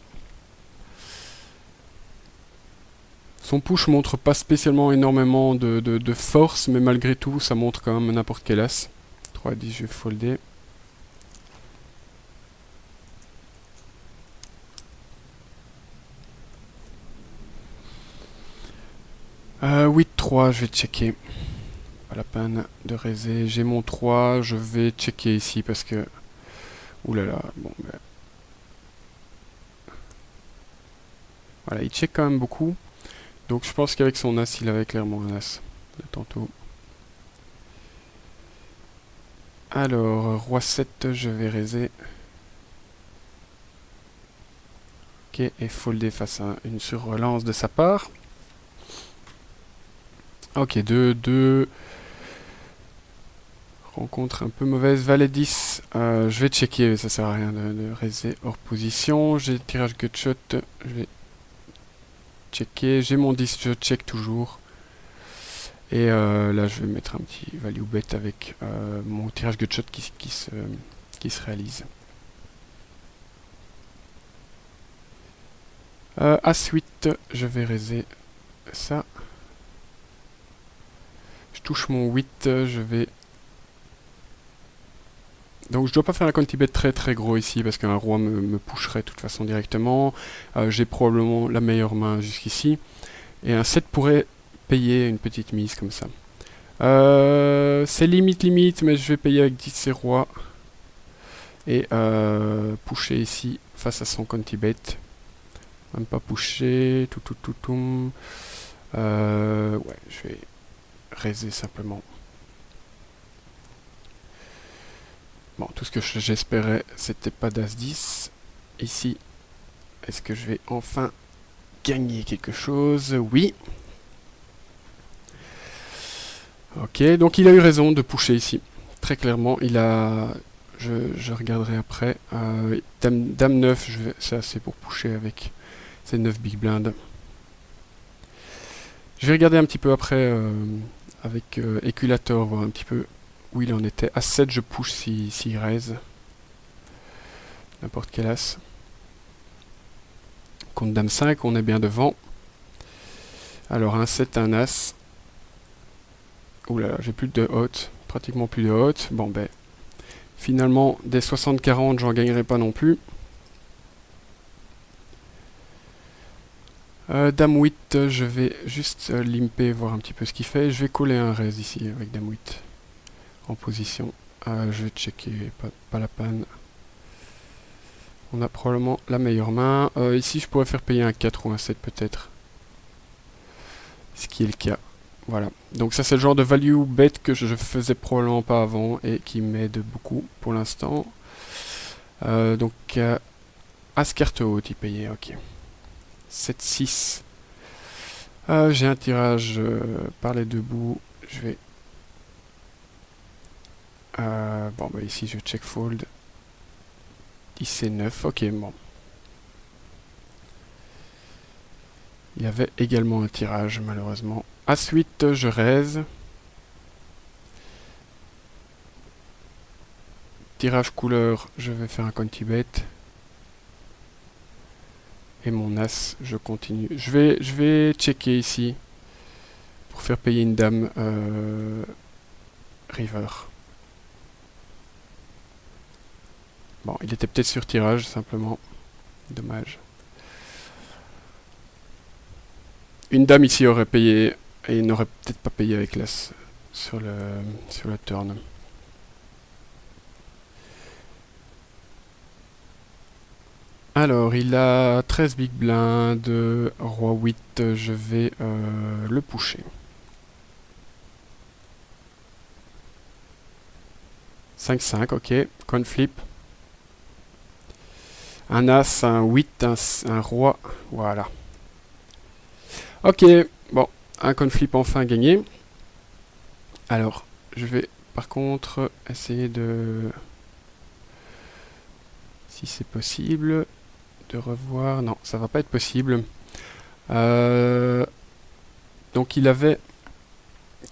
[SPEAKER 1] Son push montre pas spécialement énormément de force, mais malgré tout, ça montre quand même n'importe quel as. 3 à 10, je vais folder. Euh, 8-3, je vais checker. Pas la peine de raiser. J'ai mon 3, je vais checker ici parce que... Oulala, bon ben... Voilà, il check quand même beaucoup. Donc je pense qu'avec son as, il avait clairement un as de tantôt. Alors, roi 7, je vais raiser. Ok, et folder face à une surrelance de sa part. Ok, 2. Rencontre un peu mauvaise. Valet 10. Je vais checker, mais ça sert à rien de raiser hors position. J'ai tirage gutshot. Je vais checker. J'ai mon 10, je check toujours. Et là, je vais mettre un petit value bet avec mon tirage gutshot qui se réalise. As-8, je vais raiser ça. Je touche mon 8, je vais... Donc je dois pas faire un quantity bet très très gros ici parce qu'un roi me pusherait de toute façon directement. J'ai probablement la meilleure main jusqu'ici. Et un 7 pourrait payer une petite mise comme ça. C'est limite, mais je vais payer avec 10 et roi. Et pusher ici face à son quantity bet. Même pas pusher, tout. Ouais, je vais raiser simplement. Bon, tout ce que j'espérais, c'était pas d'As-10. Ici, est-ce que je vais enfin gagner quelque chose? Oui. Ok, donc il a eu raison de pusher ici. Très clairement, il a... Je regarderai après. Dame 9, c'est assez pour pusher avec ces 9 big blinds. Je vais regarder un petit peu après avec Éculator, voir un petit peu où il en était. As-7, je push s'il raise. N'importe quel as. Contre Dame 5, on est bien devant. Alors un 7, un as. Ouh là là, j'ai plus de hot. Pratiquement plus de hot. Bon ben, finalement, des 60-40, j'en gagnerai pas non plus. Dame 8, je vais juste limper, voir un petit peu ce qu'il fait. Je vais coller un raise ici avec Dame 8 en position. Je vais checker, pas la panne. On a probablement la meilleure main. Ici, je pourrais faire payer un 4 ou un 7 peut-être. Ce qui est le cas. Voilà. Donc ça, c'est le genre de value bet que je faisais probablement pas avant et qui m'aide beaucoup pour l'instant. Donc, As carte haute, il payait, ok. 7-6. J'ai un tirage par les deux bouts. Je vais... bon, bah ici, je check fold. 10 et 9, ok, bon. Il y avait également un tirage, malheureusement. As-8, je raise. Tirage couleur, je vais faire un quantity bet. Et mon as, je continue. Je vais checker ici pour faire payer une dame river. Bon, il était peut-être sur tirage, simplement. Dommage. Une dame ici aurait payé et n'aurait peut-être pas payé avec l'as sur le turn. Alors, il a 13 big blinds, roi 8, je vais le pusher. 5-5, ok, coin flip. Un as, un 8, un roi, voilà. Ok, bon, un coin flip enfin gagné. Alors, je vais par contre essayer de... Si c'est possible... de revoir... Non, ça va pas être possible. Donc il avait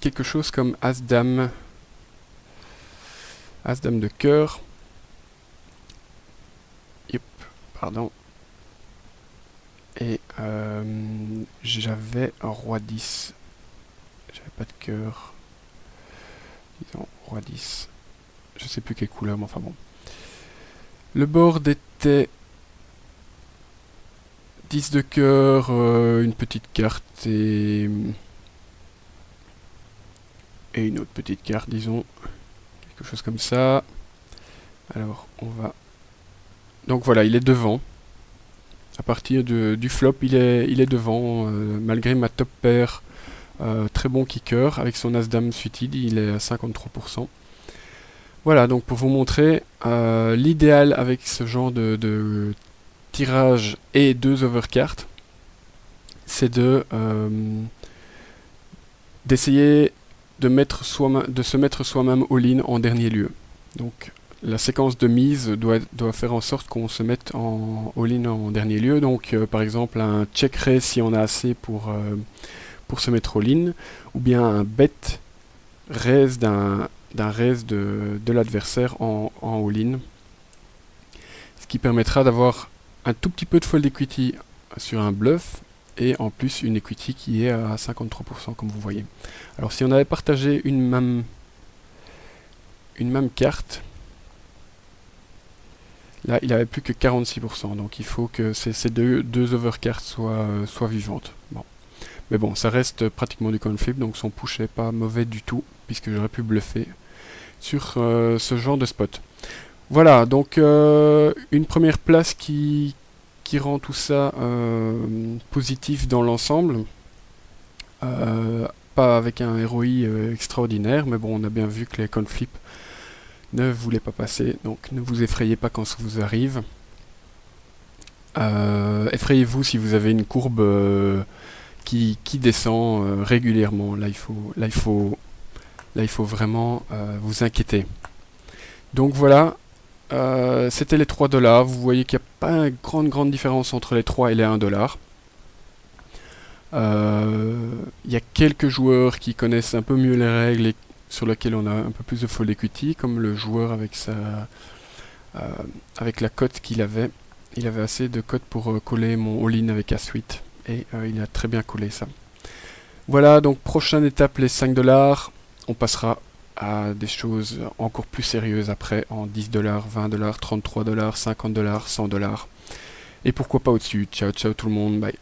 [SPEAKER 1] quelque chose comme As-Dame. As-Dame de cœur. Yep, pardon. Et j'avais un roi 10. J'avais pas de cœur. Disons, roi 10. Je sais plus quelle couleur, mais enfin bon. Le board était 10 de cœur, une petite carte et une autre petite carte, disons. Quelque chose comme ça. Alors, on va... Donc voilà, il est devant. À partir du flop, il est devant, malgré ma top pair. Très bon kicker, avec son As-Dame suited, il est à 53%. Voilà, donc pour vous montrer, l'idéal avec ce genre de tirage et 2 overcards, c'est d'essayer de se mettre soi-même all-in en dernier lieu. Donc la séquence de mise doit faire en sorte qu'on se mette en all-in en dernier lieu. Donc par exemple un check raise si on a assez pour se mettre all-in, ou bien un bet raise d'un raise de l'adversaire en all-in. Ce qui permettra d'avoir un tout petit peu de fold equity sur un bluff, et en plus une equity qui est à 53% comme vous voyez. Alors si on avait partagé une même carte, là il avait plus que 46%, donc il faut que ces deux overcards soient vivantes. Bon. Mais bon, ça reste pratiquement du coin flip, donc son push est pas mauvais du tout, puisque j'aurais pu bluffer sur ce genre de spot. Voilà, donc une première place qui rend tout ça positif dans l'ensemble. Pas avec un ROI extraordinaire, mais bon, on a bien vu que les coin flips ne voulaient pas passer, donc ne vous effrayez pas quand ça vous arrive. Effrayez-vous si vous avez une courbe qui descend régulièrement. Là, il faut vraiment vous inquiéter. Donc voilà, c'était les 3 $. Vous voyez qu'il n'y a pas une grande différence entre les 3 et les 1 $. Il y a quelques joueurs qui connaissent un peu mieux les règles et sur lesquels on a un peu plus de fold equity, comme le joueur avec la cote qu'il avait. Il avait assez de cote pour coller mon all-in avec As-8 et il a très bien collé ça. Voilà, donc prochaine étape, les 5 $. On passera à des choses encore plus sérieuses après en 10 $, 20 $, 33 $, 50 $, 100 $. Et pourquoi pas au-dessus. Ciao, ciao tout le monde, bye.